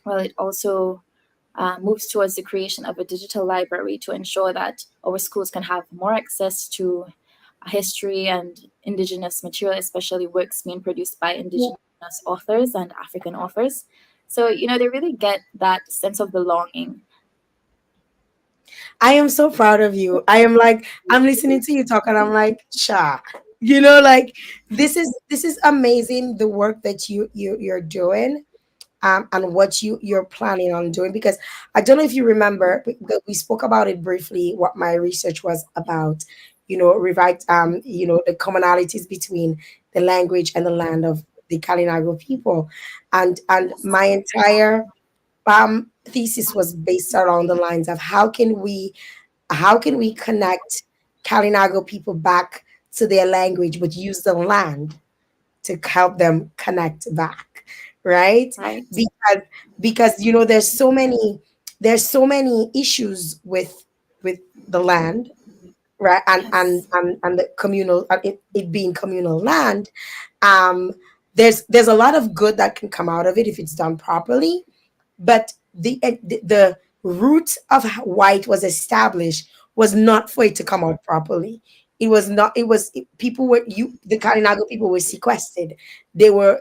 well, it also moves towards the creation of a digital library to ensure that our schools can have more access to history and indigenous material, especially works being produced by indigenous authors and African authors. So, they really get that sense of belonging. I am so proud of you. I am like, I'm listening to you talk and I'm like, cha. Like this is amazing the work that you're doing, and what you're planning on doing, because I don't know if you remember that we spoke about it briefly, what my research was about, the commonalities between the language and the land of the Kalinago people, and my entire thesis was based around the lines of how can we connect Kalinago people back to their language, but use the land to help them connect back, right? Right. Because there's so many issues with the land, right? Yes. And the communal, it being communal land. um there's a lot of good that can come out of it if it's done properly, but the root of why it was established was not for it to come out properly. It was not. It was people were you the Kalinago people were sequestered. They were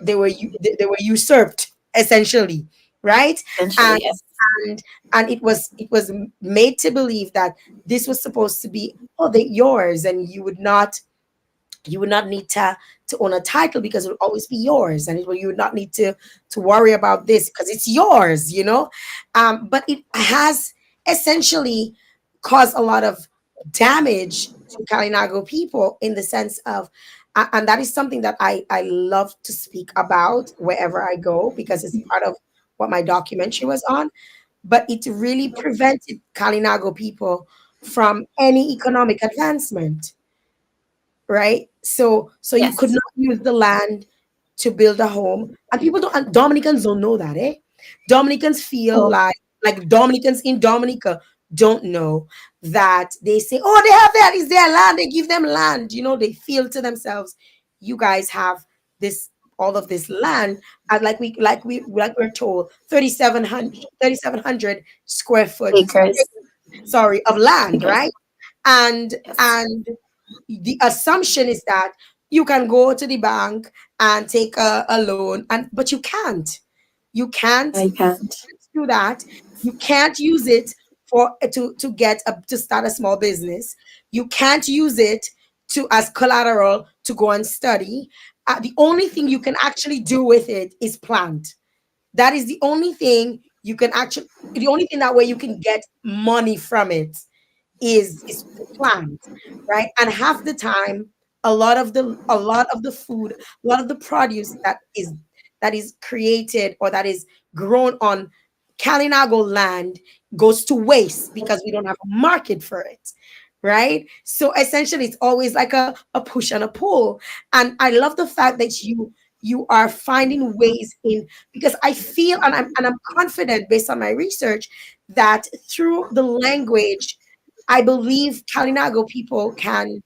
usurped essentially, right? Essentially, And yes. and it was made to believe that this was supposed to be, oh, they yours, and you would not need to own a title because it would always be yours, and you would not need to worry about this because it's yours. But it has essentially caused a lot of damage to Kalinago people in the sense of, and that is something that I love to speak about wherever I go because it's part of what my documentary was on. But it really prevented Kalinago people from any economic advancement, right? So you could Yes. not use the land to build a home, and people don't. And Dominicans don't know that, eh? Dominicans feel Oh, like Dominicans in Dominica don't know that they say, "Oh, they have that is their land. They give them land." They feel to themselves, "You guys have this." All of this land, and like we're told, 3,700 square foot, acres. sorry, of land, Acres. right? and Yes. and the assumption is that you can go to the bank and take a loan, but you can't I can't. do that. You can't use it to start a small business. You can't use it to as collateral to go and study. The only thing you can actually do with it is plant. That is the only thing that way you can get money from it is to plant, right? And half the time, a lot of the food, a lot of the produce that is created or that is grown on Kalinago land goes to waste because we don't have a market for it, right? So essentially, it's always like a push and a pull. And I love the fact that you are finding ways in, because I feel, and I'm confident based on my research, that through the language, I believe Kalinago people can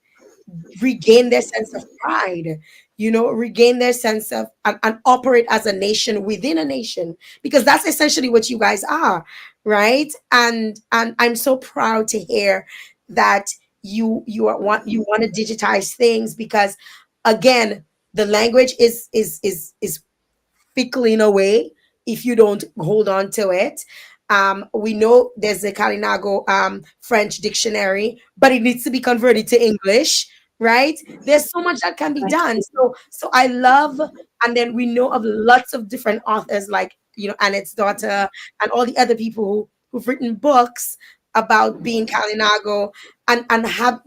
regain their sense of pride, regain their sense of, and operate as a nation within a nation, because that's essentially what you guys are, right? And I'm so proud to hear that you want to digitize things, because again, the language is fickling away if you don't hold on to it. We know there's a Kalinago French dictionary, but it needs to be converted to English, right? There's so much that can be Right. done. So I love, and then we know of lots of different authors like Annette's daughter and all the other people who've written books about being Kalinago, and have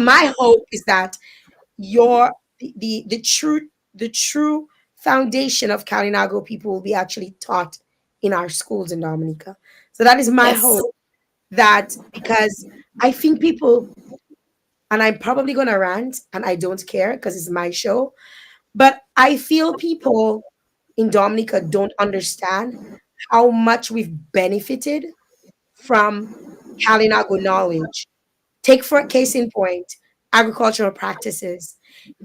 my hope is that your the true foundation of Kalinago people will be actually taught in our schools in Dominica. So that is my Yes. hope, that because I think people, and I'm probably gonna rant and I don't care because it's my show, but I feel people in Dominica don't understand how much we've benefited from Kalinago knowledge. Take for case in point, agricultural practices.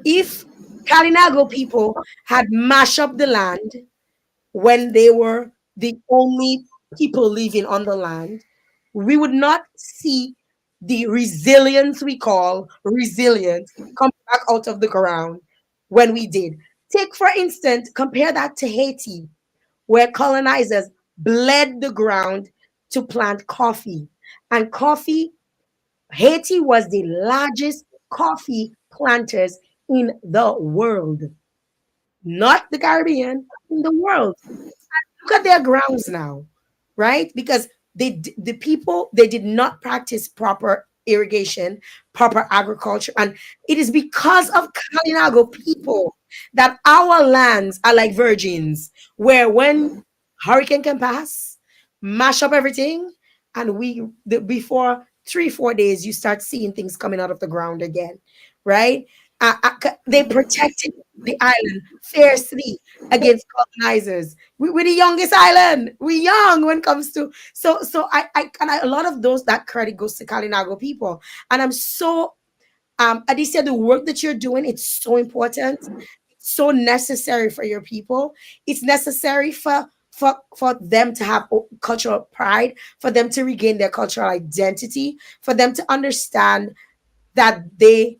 If Kalinago people had mashed up the land when they were the only people living on the land, we would not see the resilience we call resilience come back out of the ground when we did. Take, for instance, compare that to Haiti, where colonizers bled the ground to plant coffee. And coffee, Haiti was the largest coffee planters in the world, not the Caribbean, in the world. Look at their grounds now, right? Because the people, they did not practice proper irrigation, proper agriculture, and it is because of Kalinago people that our lands are like virgins, where when hurricane can pass, mash up everything, and before 3 4 days you start seeing things coming out of the ground again, right? They protected the island fiercely against colonizers. We're the youngest island. We're young when it comes to, so a lot of those, that credit goes to Kalinago people. And I'm so Adicia, the work that you're doing, it's so important. It's so necessary for your people. It's necessary for them to have cultural pride, for them to regain their cultural identity, for them to understand that they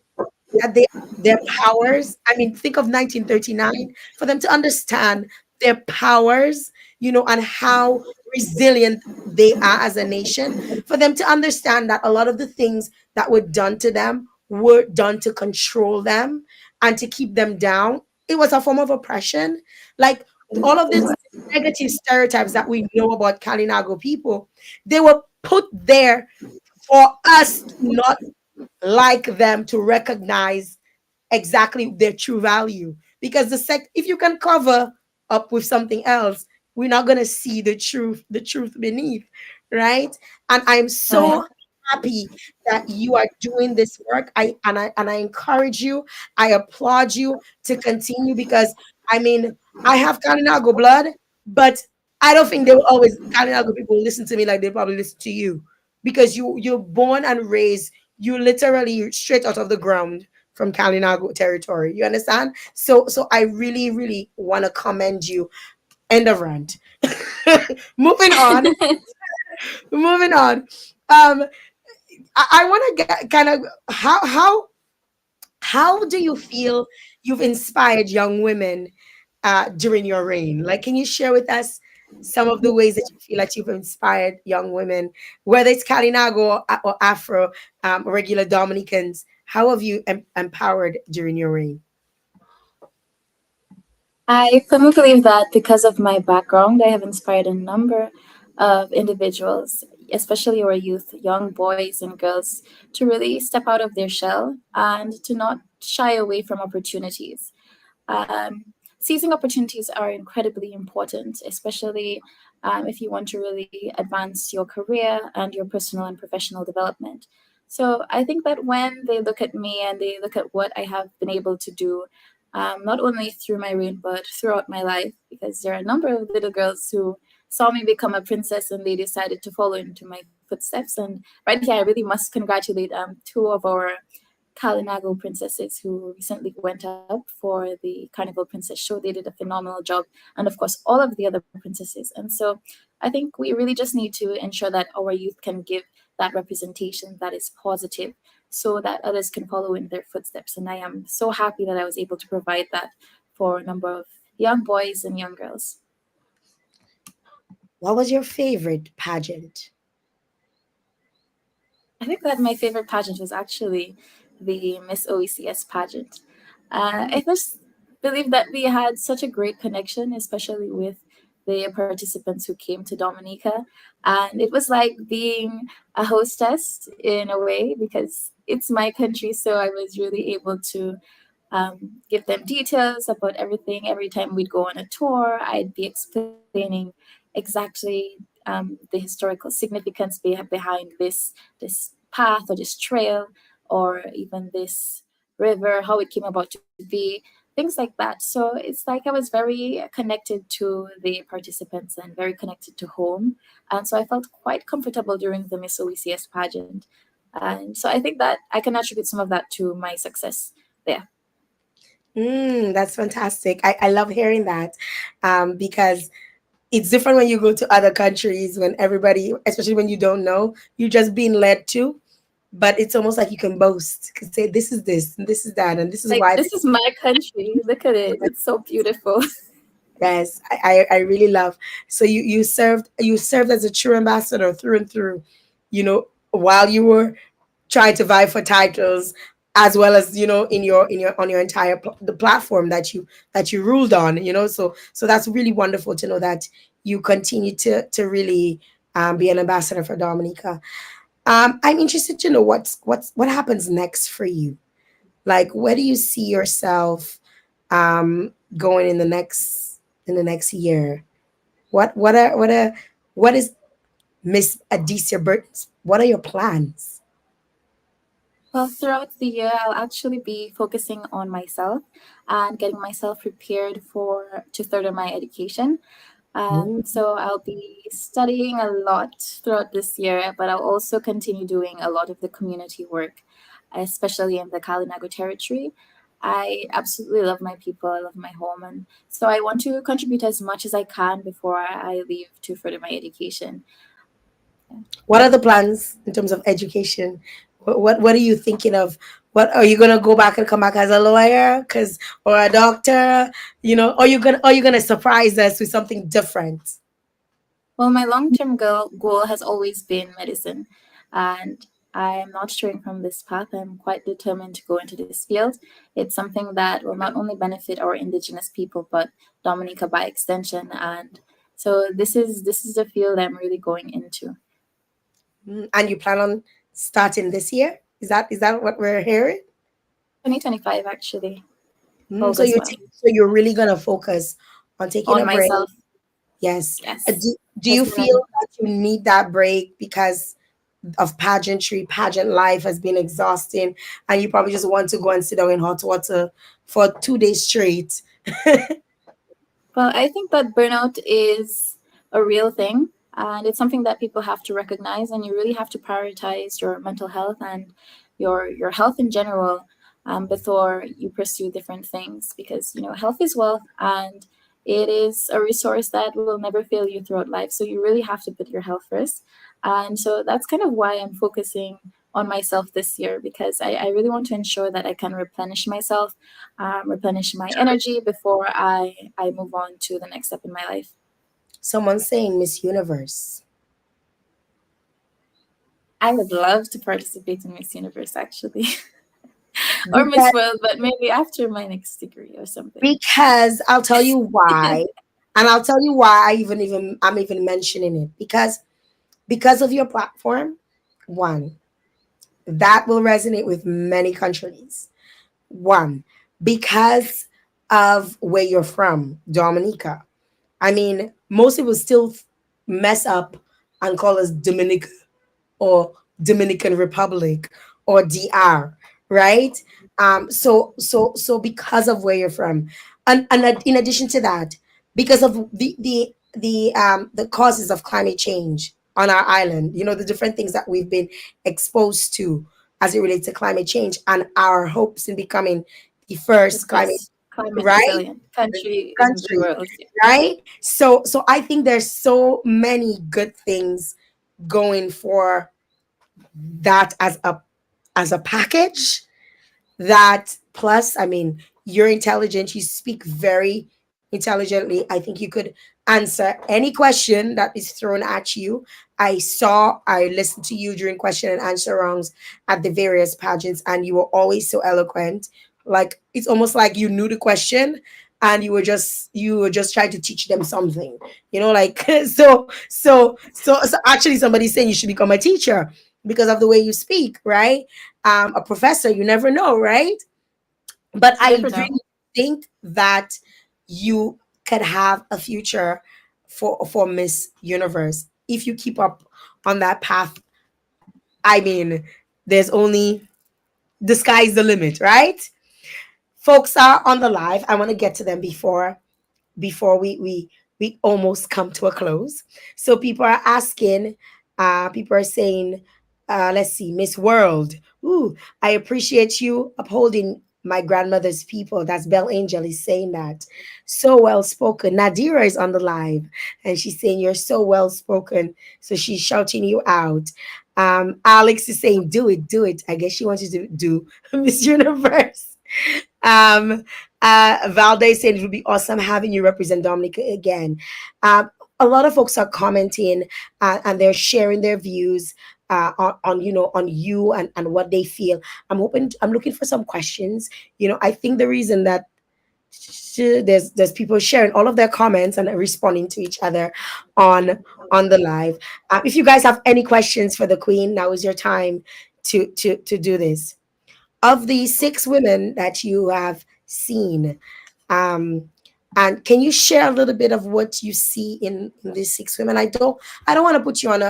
their powers. I mean, think of 1939, for them to understand their powers, and how resilient they are as a nation, for them to understand that a lot of the things that were done to them were done to control them and to keep them down. It was a form of oppression. Like all of these negative stereotypes that we know about Kalinago people, they were put there for us to not like them, to recognize exactly their true value. Because if you can cover up with something else, we're not going to see the truth beneath, right? And I'm Right. so happy that you are doing this work. I encourage you, I applaud you to continue, because I mean, I have Kalinago blood, but I don't think they will always Kalinago people listen to me like they probably listen to you, because you're born and raised, you literally straight out of the ground from Kalinago territory. You understand? So I really, really want to commend you. End of rant. moving on. Moving on. I want to get kind of how do you feel you've inspired young women during your reign? Like, can you share with us some of the ways that you feel that you've inspired young women, whether it's Kalinago or Afro, regular Dominicans? How have you empowered during your reign? I firmly believe that because of my background, I have inspired a number of individuals, especially our youth, young boys and girls, to really step out of their shell and to not shy away from opportunities. Um, seizing opportunities are incredibly important, especially if you want to really advance your career and your personal and professional development. So I think that when they look at me and they look at what I have been able to do, not only through my reign, but throughout my life, because there are a number of little girls who saw me become a princess and they decided to follow into my footsteps. And right here, I really must congratulate two of our Kalinago princesses who recently went up for the Carnival Princess show. They did a phenomenal job, and of course, all of the other princesses. And so, I think we really just need to ensure that our youth can give that representation that is positive, so that others can follow in their footsteps. And I am so happy that I was able to provide that for a number of young boys and young girls. What was your favorite pageant? I think that my favorite pageant was actually the Miss OECS pageant. I just believe that we had such a great connection, especially with the participants who came to Dominica. And it was like being a hostess in a way because it's my country. So I was really able to give them details about everything. Every time we'd go on a tour, I'd be explaining exactly the historical significance behind this path or this trail or even this river, how it came about to be, things like that. So it's like I was very connected to the participants and very connected to home. And so I felt quite comfortable during the Miss OECS pageant. And so I think that I can attribute some of that to my success there. That's fantastic. I love hearing that, because it's different when you go to other countries when everybody, especially when you don't know, you're just being led to. But it's almost like you can boast, can say this is this and this is that and this is Like, why this this. is my country. Look at it. It's so beautiful. Yes, I really love. So you served as a true ambassador through and through, while you were trying to vie for titles, as well as in your on your entire the platform that you ruled on. So that's really wonderful to know that you continue to really be an ambassador for Dominica. I'm interested to know what happens next for you. Like, where do you see yourself going in the next year? What is Miss Adicia Burton's? What are your plans? Well, throughout the year, I'll actually be focusing on myself and getting myself prepared for to further my education. Mm. So I'll be studying a lot throughout this year, but I'll also continue doing a lot of the community work, especially in the Kalinago territory. I absolutely love my people. I love my home, and so I want to contribute as much as I can before I leave to further my education. What are the plans in terms of education? What are you thinking of? What are you gonna go back and come back as a lawyer, or a doctor? Or you gonna surprise us with something different? Well, my long-term goal has always been medicine, and I am not straying from this path. I'm quite determined to go into this field. It's something that will not only benefit our indigenous people, but Dominica by extension. And so this is the field I'm really going into. And you plan on starting this year? Is that what we're hearing? 2025, actually, if Mm, all so goes you're well. so you're really gonna focus on taking On a break. myself, Yes. yes. Do Has you been feel an that you need that break because of pageantry? Pageant life has been exhausting, and you probably just want to go and sit down in hot water for 2 days straight. Well, I think that burnout is a real thing, and it's something that people have to recognize, and you really have to prioritize your mental health and your health in general before you pursue different things, because health is wealth, and it is a resource that will never fail you throughout life. So you really have to put your health first, and so that's kind of why I'm focusing on myself this year, because I really want to ensure that I can replenish myself, replenish my energy before I move on to the next step in my life. Someone's saying Miss Universe. I would love to participate in Miss Universe actually, or Miss because World, but maybe after my next degree or something. because I'll tell you why, and I'll tell you why I'm even mentioning it because of your platform. One, that will resonate with many countries. One, because of where you're from, Dominica. I mean, most people still mess up and call us Dominica or Dominican Republic or DR, right? So because of where you're from, and in addition to that, because of the causes of climate change on our island, the different things that we've been exposed to as it relates to climate change and our hopes in becoming the The first climate first climate right resilient country in the country, world. right? So I think there's so many good things going for that as a package. That plus, I mean, you're intelligent, you speak very intelligently. I think you could answer any question that is thrown at you. I listened to you during question and answer rounds at the various pageants, and you were always so eloquent. Like it's almost like you knew the question and you were just trying to teach them something, like so actually somebody's saying you should become a teacher because of the way you speak, right? A professor, you never know, right? But You I never know. really think that you could have a future for Miss Universe if you keep up on that path. I mean, there's only the sky's the limit, right? Folks are on the live. I want to get to them before we almost come to a close. So people are asking, people are saying, let's see, Miss World. Ooh, I appreciate you upholding my grandmother's people. That's Belle Angel is saying that. So well spoken. Nadira is on the live and she's saying you're so well spoken. So she's shouting you out. Alex is saying, do it, do it. I guess she wants you to do Miss Universe. Um, Valdez said it would be awesome having you represent Dominica again. A lot of folks are commenting and they're sharing their views on you and what they feel. I'm looking for some questions. I think the reason that there's people sharing all of their comments and responding to each other on on the live. If you guys have any questions for the Queen, now is your time to do this. Of the six women that you have seen, um, and can you share a little bit of what you see in these six women? I don't want to put you on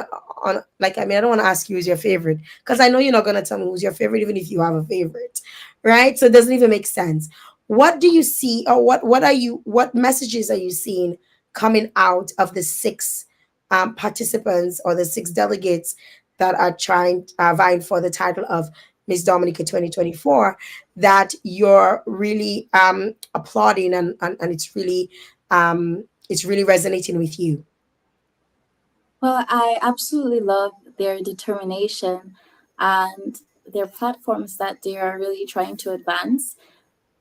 like, I mean, I don't want to ask you who's your favorite because I know you're not gonna tell me who's your favorite even if you have a favorite, right? So it doesn't even make sense. What do you see, or what messages are you seeing coming out of the six participants or the six delegates that are vying for the title of Miss Dominica 2024, that you're really applauding and it's really resonating with you? Well, I absolutely love their determination and their platforms that they are really trying to advance.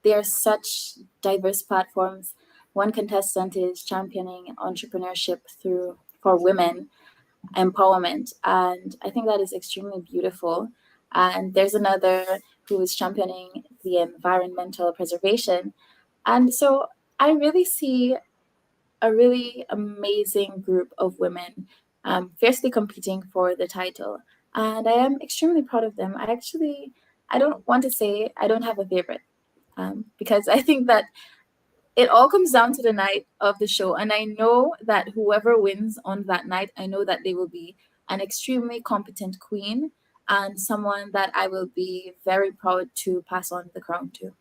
They are such diverse platforms. One contestant is championing entrepreneurship through for women empowerment, and I think that is extremely beautiful. And there's another who is championing the environmental preservation. And so I really see a really amazing group of women fiercely competing for the title. And I am extremely proud of them. I don't want to say I don't have a favorite because I think that it all comes down to the night of the show. And I know that whoever wins on that night, I know that they will be an extremely competent queen and someone that I will be very proud to pass on the crown to.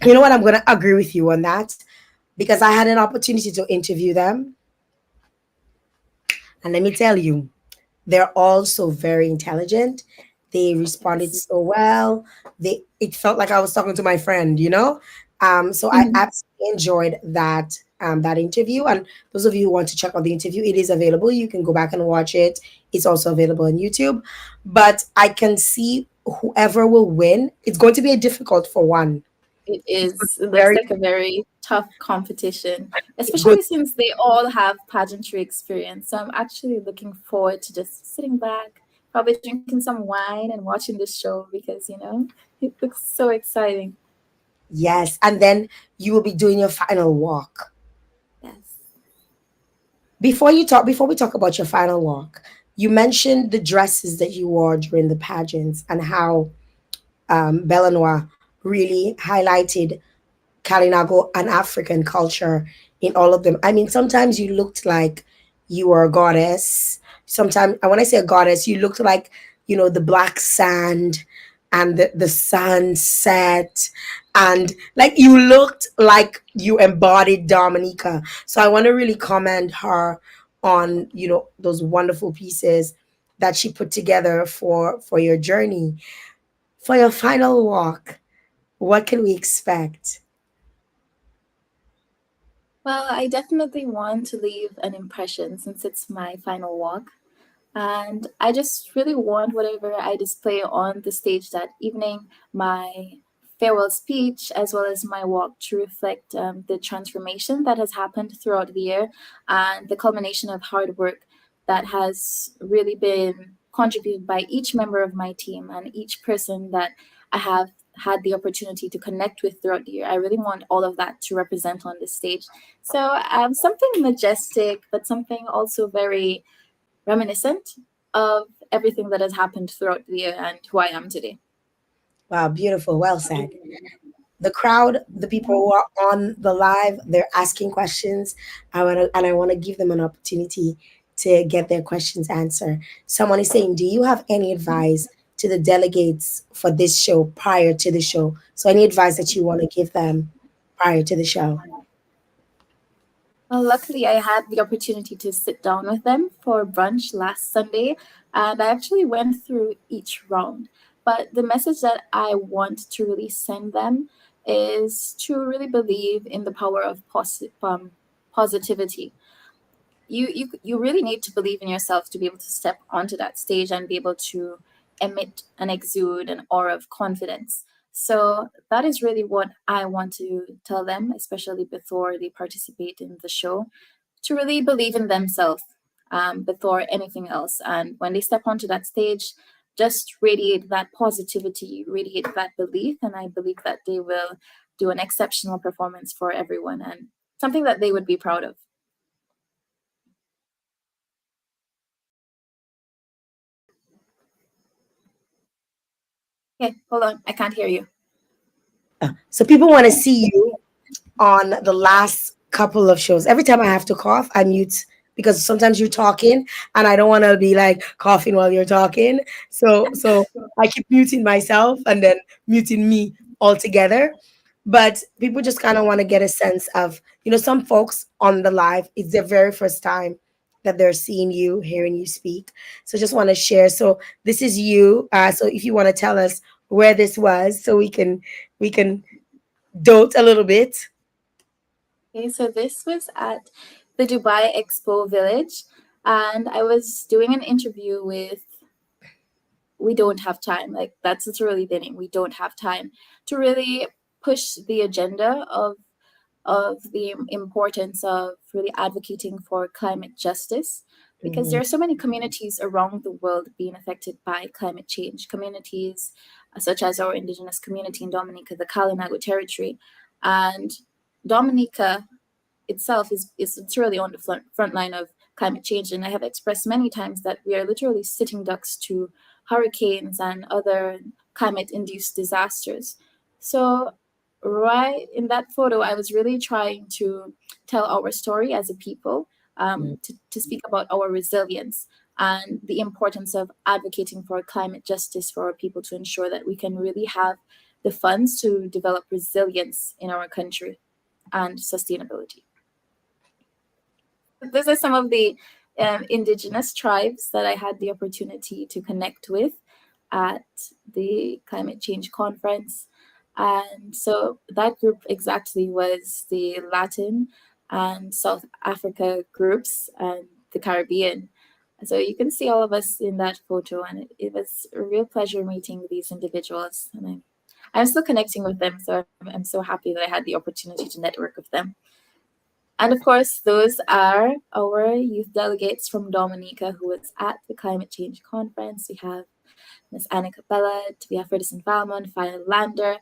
You know what? I'm going to agree with you on that because I had an opportunity to interview them. And let me tell you, they're all so very intelligent. They responded Yes. so well. It felt like I was talking to my friend, so I Mhm. absolutely enjoyed that interview. And those of you who want to check out the interview, it is available. You can go back and watch it. It's also available on YouTube. But I can see whoever will win, it's going to be a difficult for one. It It's going to is. be It looks very like a very tough competition, good. especially since they all have pageantry experience. So I'm actually looking forward to just sitting back, probably drinking some wine and watching this show because, it looks so exciting. Yes. And then you will be doing your final walk. Yes. Before we talk about your final walk, you mentioned the dresses that you wore during the pageants and how Belanois really highlighted Kalinago and African culture in all of them. I mean, sometimes you looked like you were a goddess. Sometimes, and when I say a goddess, you looked like, the black sand and the sunset. And like you looked like you embodied Dominica. So I want to really commend her on, those wonderful pieces that she put together for your journey. For your final walk, what can we expect? Well, I definitely want to leave an impression since it's my final walk. And I just really want whatever I display on the stage that evening, my farewell speech, as well as my walk, to reflect the transformation that has happened throughout the year and the culmination of hard work that has really been contributed by each member of my team and each person that I have had the opportunity to connect with throughout the year. I really want all of that to represent on this stage. So something majestic, but something also very reminiscent of everything that has happened throughout the year and who I am today. Wow, beautiful. Well said. The crowd, the people who are on the live, they're asking questions. I want to give them an opportunity to get their questions answered. Someone is saying, "Do you have any advice to the delegates for this show prior to the show?" So, any advice that you want to give them prior to the show? Well, luckily, I had the opportunity to sit down with them for brunch last Sunday, and I actually went through each round. But the message that I want to really send them is to really believe in the power of positivity. You really need to believe in yourself to be able to step onto that stage and be able to emit and exude an aura of confidence. So that is really what I want to tell them, especially before they participate in the show, to really believe in themselves before anything else. And when they step onto that stage, just radiate that positivity, radiate that belief, and I believe that they will do an exceptional performance for everyone and something that they would be proud of. Okay, hold on. I can't hear you. So, people want to see you on the last couple of shows. Every time I have to cough, I mute because sometimes you're talking and I don't want to be like coughing while you're talking. So I keep muting myself and then muting me altogether. But people just kind of want to get a sense of, some folks on the live, it's their very first time that they're seeing you, hearing you speak. So just want to share. So this is you. So if you want to tell us where this was, so we can dote a little bit. Okay, so this was at the Dubai Expo Village, and I was doing an interview with We Don't Have Time. Like, that's literally the name. We don't have time to really push the agenda of the importance of really advocating for climate justice, because Mhm. there are so many communities around the world being affected by climate change. Communities such as our indigenous community in Dominica, the Kalinago territory, and Dominica itself is literally on the front line of climate change. And I have expressed many times that we are literally sitting ducks to hurricanes and other climate induced disasters. So, right in that photo, I was really trying to tell our story as a people, to speak about our resilience and the importance of advocating for climate justice for our people to ensure that we can really have the funds to develop resilience in our country and sustainability. These are some of the indigenous tribes that I had the opportunity to connect with at the climate change conference. And so that group exactly was the Latin and South Africa groups and the Caribbean. So you can see all of us in that photo, and it was a real pleasure meeting these individuals. And I'm still connecting with them, so I'm so happy that I had the opportunity to network with them. And of course, those are our youth delegates from Dominica who was at the climate change conference. We have Miss Annika Bellet, we have Ferdinand Valmont, Fire Lander,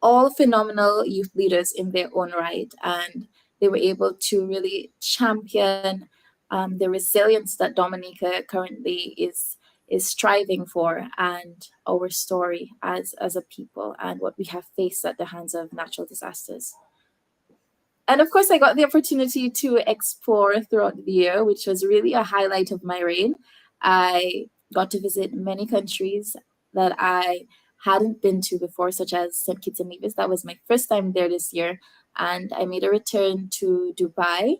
all phenomenal youth leaders in their own right. And they were able to really champion the resilience that Dominica currently is striving for, and our story as a people and what we have faced at the hands of natural disasters. And of course, I got the opportunity to explore throughout the year, which was really a highlight of my reign. I got to visit many countries that I hadn't been to before, such as St. Kitts and Nevis. That was my first time there this year. And I made a return to Dubai.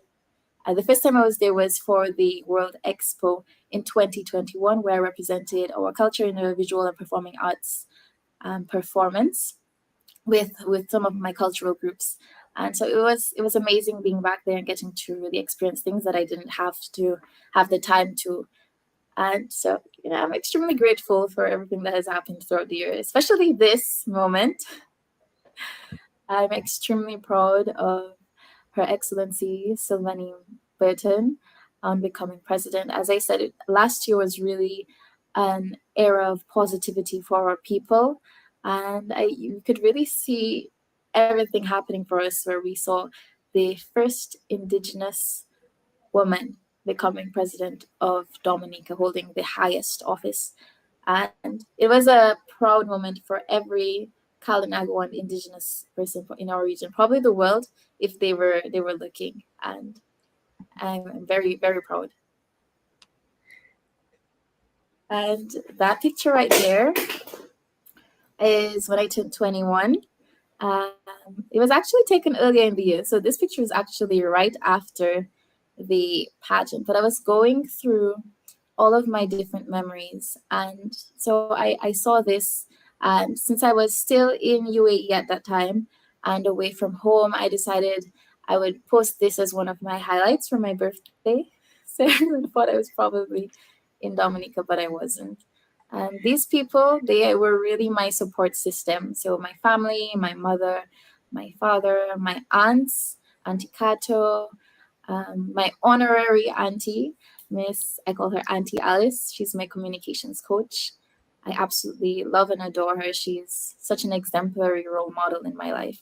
The first time I was there was for the World Expo in 2021, where I represented our culture in the visual and performing arts performance with some of my cultural groups. And so it was amazing being back there and getting to really experience things that I didn't have to have the time to. And so, I'm extremely grateful for everything that has happened throughout the year, especially this moment. I'm extremely proud of Her Excellency Sylvanie Burton on becoming president. As I said, last year was really an era of positivity for our people, and you could really see everything happening for us, where we saw the first Indigenous woman becoming president of Dominica, holding the highest office. And it was a proud moment for every Kalinagoan Indigenous person in our region, probably the world, if they were looking. And I'm very, very proud. And that picture right there is when I turned 21. It was actually taken earlier in the year. So this picture is actually right after the pageant. But I was going through all of my different memories. And so I saw this. And since I was still in UAE at that time and away from home, I decided I would post this as one of my highlights for my birthday. So I thought I was probably in Dominica, but I wasn't. And these people, they were really my support system. So my family, my mother, my father, my aunts, Auntie Kato, my honorary auntie, I call her Auntie Alice. She's my communications coach. I absolutely love and adore her. She's such an exemplary role model in my life.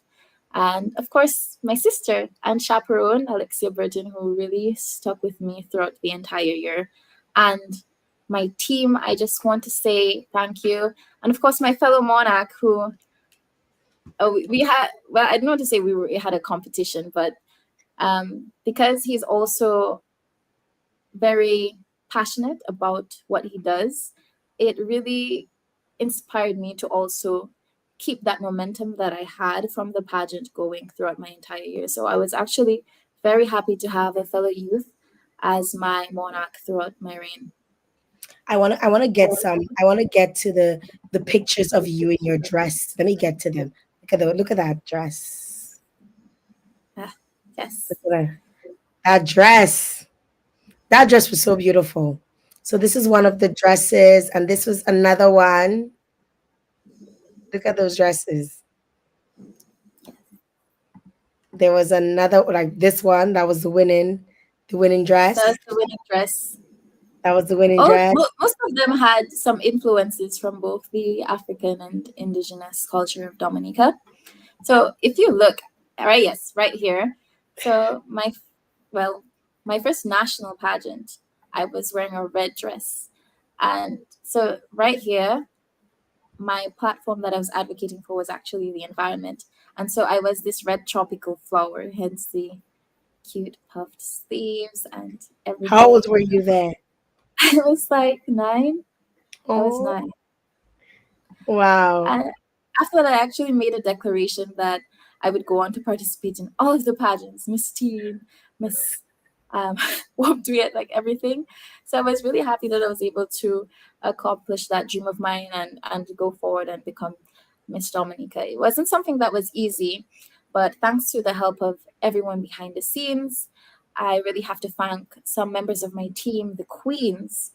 And of course, my sister and chaperone, Alexia Burton, who really stuck with me throughout the entire year. And my team, I just want to say thank you. And of course, my fellow monarch, who we had, well, I don't want to say we had a competition, but because he's also very passionate about what he does, it really inspired me to also keep that momentum that I had from the pageant going throughout my entire year. So I was actually very happy to have a fellow youth as my monarch throughout my reign. I want to get some. I want to get to the pictures of you in your dress. Let me get to them. Look at that dress. Ah, yes. Look at that. That dress. That dress was so beautiful. So this is one of the dresses, and this was another one. Look at those dresses. There was another like this one that was the winning dress. That's the winning dress. That was the winning Oh, dress. most of them had some influences from both the African and indigenous culture of Dominica. So if you look, right, yes, right here. So well, my first national pageant, I was wearing a red dress. And so right here, my platform that I was advocating for was actually the environment. And so I was this red tropical flower, hence the cute puffed sleeves and How everything. old were you there? I was like 9. I was Oh, 9. wow. And after that, I actually made a declaration that I would go on to participate in all of the pageants, Miss Teen, Miss Whoop Duet, like everything. So I was really happy that I was able to accomplish that dream of mine and go forward and become Miss Dominica. It wasn't something that was easy, but thanks to the help of everyone behind the scenes, I really have to thank some members of my team, the queens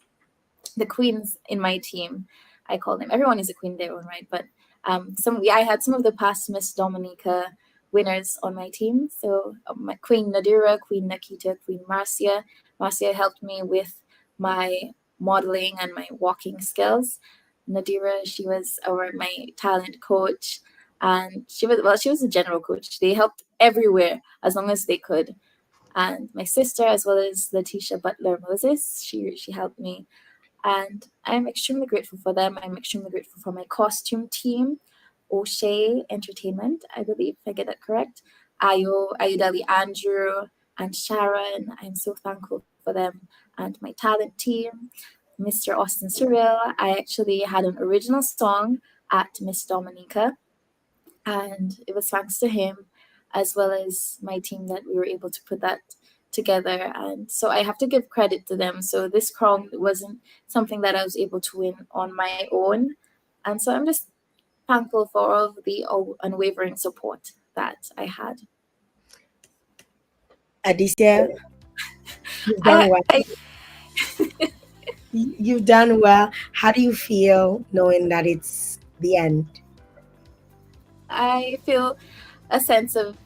in my team. I call them. Everyone is a queen in their own right, but I had some of the past Miss Dominica winners on my team. So my Queen Nadira, Queen Nakita, Queen Marcia. Marcia helped me with my modeling and my walking skills. Nadira, she was my talent coach, and she was a general coach. They helped everywhere as long as they could. And my sister, as well as Letitia Butler Moses, she helped me, and I'm extremely grateful for them. I'm extremely grateful for my costume team, O'Shea Entertainment, I believe, if I get that correct. Ayudeli Andrew, and Sharon. I'm so thankful for them. And my talent team, Mr. Austin Cyril. I actually had an original song at Miss Dominica, and it was thanks to him as well as my team that we were able to put that together. And so I have to give credit to them. So this crown wasn't something that I was able to win on my own. And so I'm just thankful for all of the unwavering support that I had. Adicia, you've done I, well. I You've done well. How do you feel knowing that it's the end? I feel a sense of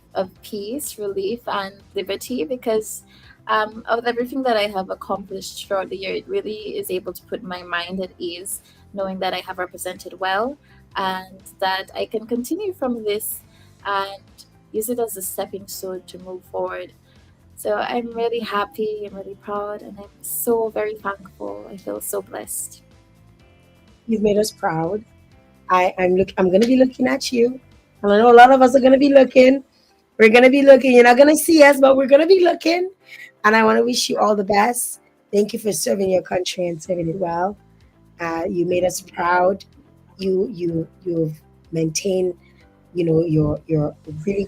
peace, relief, and liberty because of everything that I have accomplished throughout the year. It really is able to put my mind at ease, knowing that I have represented well and that I can continue from this and use it as a stepping stone to move forward. So I'm really happy, I'm really proud, and I'm so very thankful. I feel so blessed. You've made us proud. I'm gonna be looking at you. And I know a lot of us are gonna be looking. We're gonna be looking. You're not gonna see us, but we're gonna be looking. And I want to wish you all the best. Thank you for serving your country and serving it well. You made us proud. You've maintained, your really,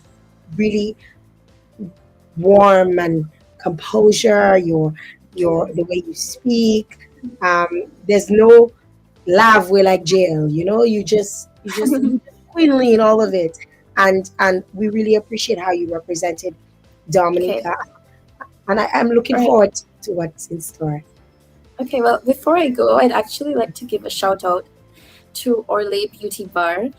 really warm and composure, your the way you speak. There's no love way like Jael. You just queenly in all of it. And we really appreciate how you represented Okay. Dominica. And I'm looking Right. forward to what's in store. Okay, well, before I go, I'd actually like to give a shout out to Orlay Beauty Bar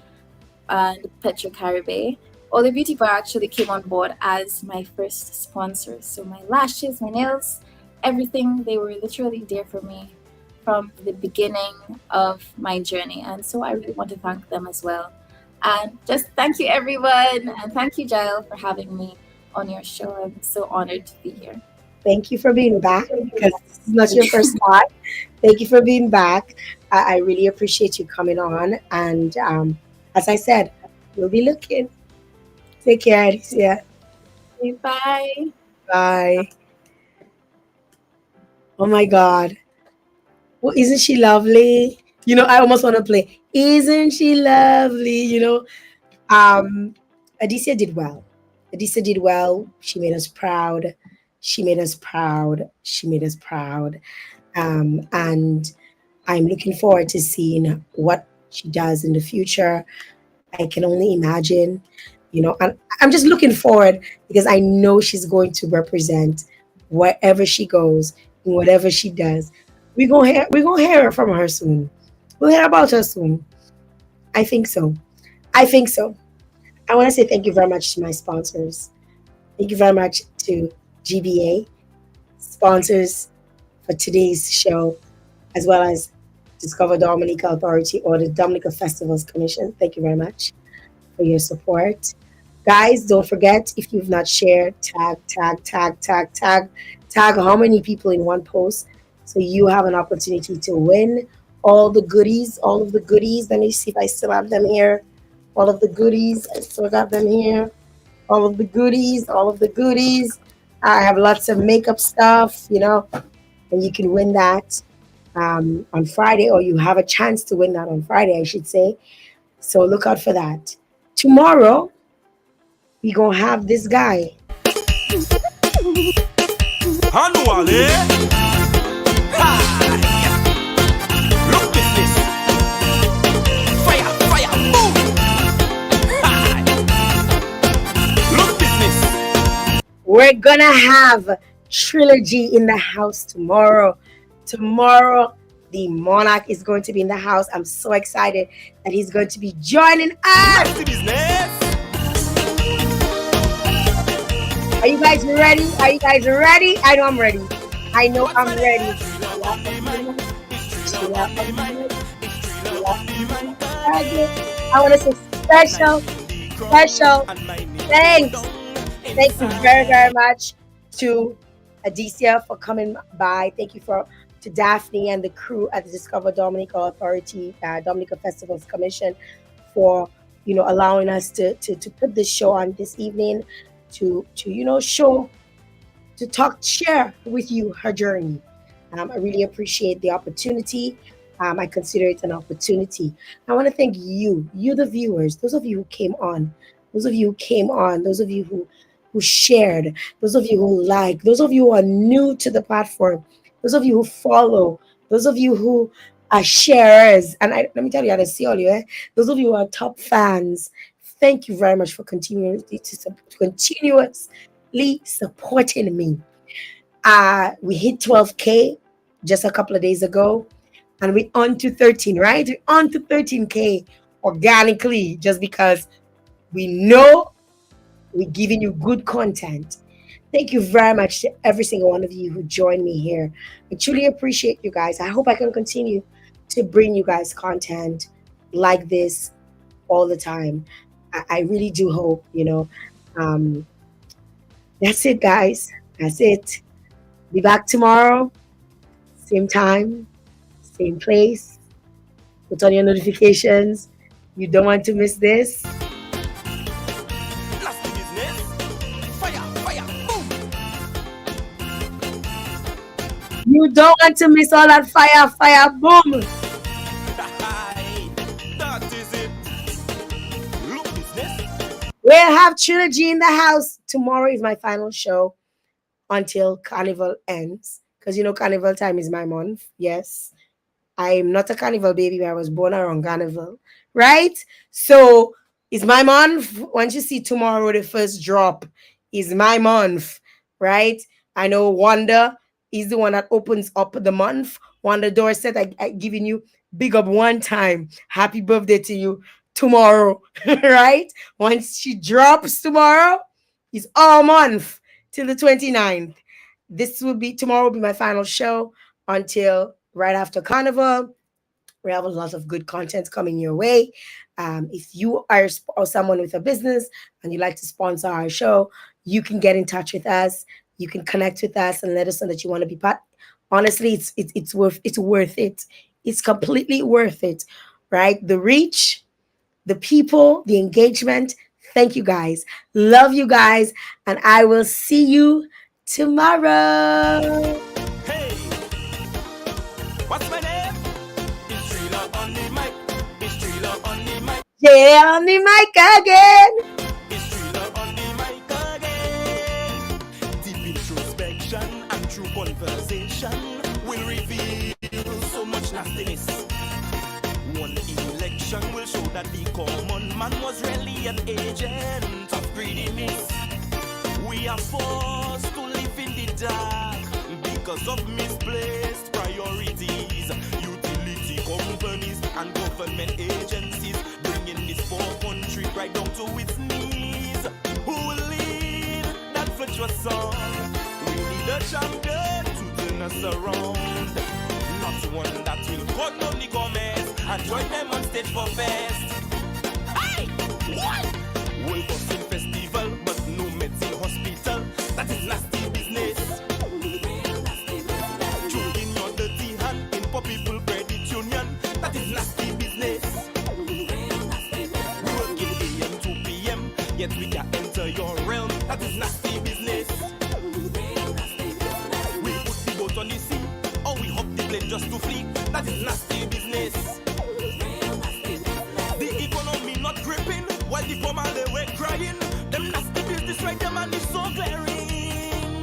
and Petro Caribe. Orlay Beauty Bar actually came on board as my first sponsor. So my lashes, my nails, everything, they were literally there for me from the beginning of my journey. And so I really want to thank them as well. And just thank you, everyone. And thank you, Jael, for having me on your show. I'm so honored to be here. Thank you for being back because this is not your first time. Thank you for being back. I really appreciate you coming on. And as I said, we'll be looking. Take care, Alicia. Okay, bye. Bye. Oh my God. Well, isn't she lovely? I almost want to play. Isn't she lovely? Um, Adicia did well. Adicia did well. She made us proud. She made us proud. She made us proud. And I'm looking forward to seeing what she does in the future. I can only imagine, and I'm just looking forward because I know she's going to represent wherever she goes and whatever she does. We're gonna hear her from her soon. We'll hear about her soon. I think so. I think so. I want to say thank you very much to my sponsors. Thank you very much to GBA, sponsors for today's show, as well as Discover Dominica Authority or the Dominica Festivals Commission. Thank you very much for your support. Guys, don't forget if you've not shared, tag how many people in one post so you have an opportunity to win all the goodies, all of the goodies. Let me see if I still have them here. All of the goodies, I still got them here. All of the goodies, all of the goodies. I have lots of makeup stuff, and you can win that on Friday, or you have a chance to win that on Friday, I should say. So look out for that. Tomorrow, we gonna have this guy. Annually. Ha! Look at this. Fire, fire, boom. Ha! Look at this. We're gonna have Trilogy in the house tomorrow. Tomorrow, the Monarch is going to be in the house. I'm so excited that he's going to be joining us. That's the business. Are you guys ready? Are you guys ready? I know I'm ready. I know I'm ready. I want to say special thanks. Thank you very, very much to Adicia for coming by. Thank you to Daphne and the crew at the Discover Dominica Authority, Dominica Festivals Commission for allowing us to put this show on this evening. to show, to talk, share with you her journey. I really appreciate the opportunity. I consider it an opportunity. I want to thank you, the viewers, those of you who came on, those of you who shared, those of you who like, those of you who are new to the platform, those of you who follow, those of you who are sharers. And let me tell you, I see all you. Those of you who are top fans, thank you very much for continuously supporting me. We hit 12K just a couple of days ago, and we're on to 13, right? We're on to 13K organically, just because we know we're giving you good content. Thank you very much to every single one of you who joined me here. I truly appreciate you guys. I hope I can continue to bring you guys content like this all the time. I really do hope, that's it, guys. That's it. Be back tomorrow, same time, same place. Put on your notifications. You don't want to miss this. Blast the business. Fire, fire, boom. You don't want to miss all that fire, fire, boom. That is it. Look, business. We'll have Trilogy in the house. Tomorrow is my final show until Carnival ends. Because Carnival time is my month. Yes. I'm not a Carnival baby, but I was born around Carnival. Right? So it's my month. Once you see tomorrow, the first drop is my month. Right? I know Wanda is the one that opens up the month. Wanda Dorset, I giving you big up one time. Happy birthday to you tomorrow. Right? Once she drops tomorrow, it's all month till the 29th. Tomorrow will be my final show until right after Carnival. We have a lot of good content coming your way. If you are someone with a business and you like to sponsor our show, you can get in touch with us. You can connect with us and let us know that you want to be part. Honestly, it's worth it. It's completely worth it, right? The reach, the people, the engagement. Thank you guys. Love you guys, and I will see you tomorrow. Hey, what's my name? It's Trailer on the mic. It's Trailer on the mic. Yeah, on the mic again. It's Trailer on the mic again. Deep introspection and true conversation will reveal so much nastiness. One election will show that the common man was really an agent of greediness. We are forced to live in the dark because of misplaced priorities. Utility companies and government agencies bringing this poor country right down to its knees. Who will lead that virtuous song? We need a champion to turn us around. Not one that will cut down the comments and join them on stage for fest. Hey! What? World Boxing Festival, but no medicine hospital. That is nasty business. Choking your dirty hand in poor people credit union. That is nasty business. Working AM to PM, yet we can enter your realm. That is nasty business. We put the boat on the sea, or we hop the plane just to flee. That is nasty business. The economy not gripping, while the poor man they were crying. Them nasty business right there, man, is so glaring.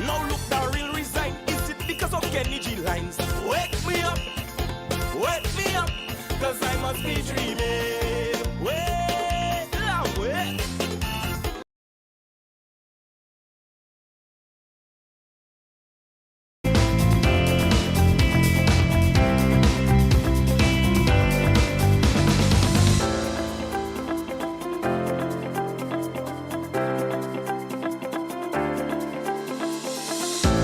Now look, the real resign. Is it because of Kenny G lines? Wake me up, cause I must be dreaming.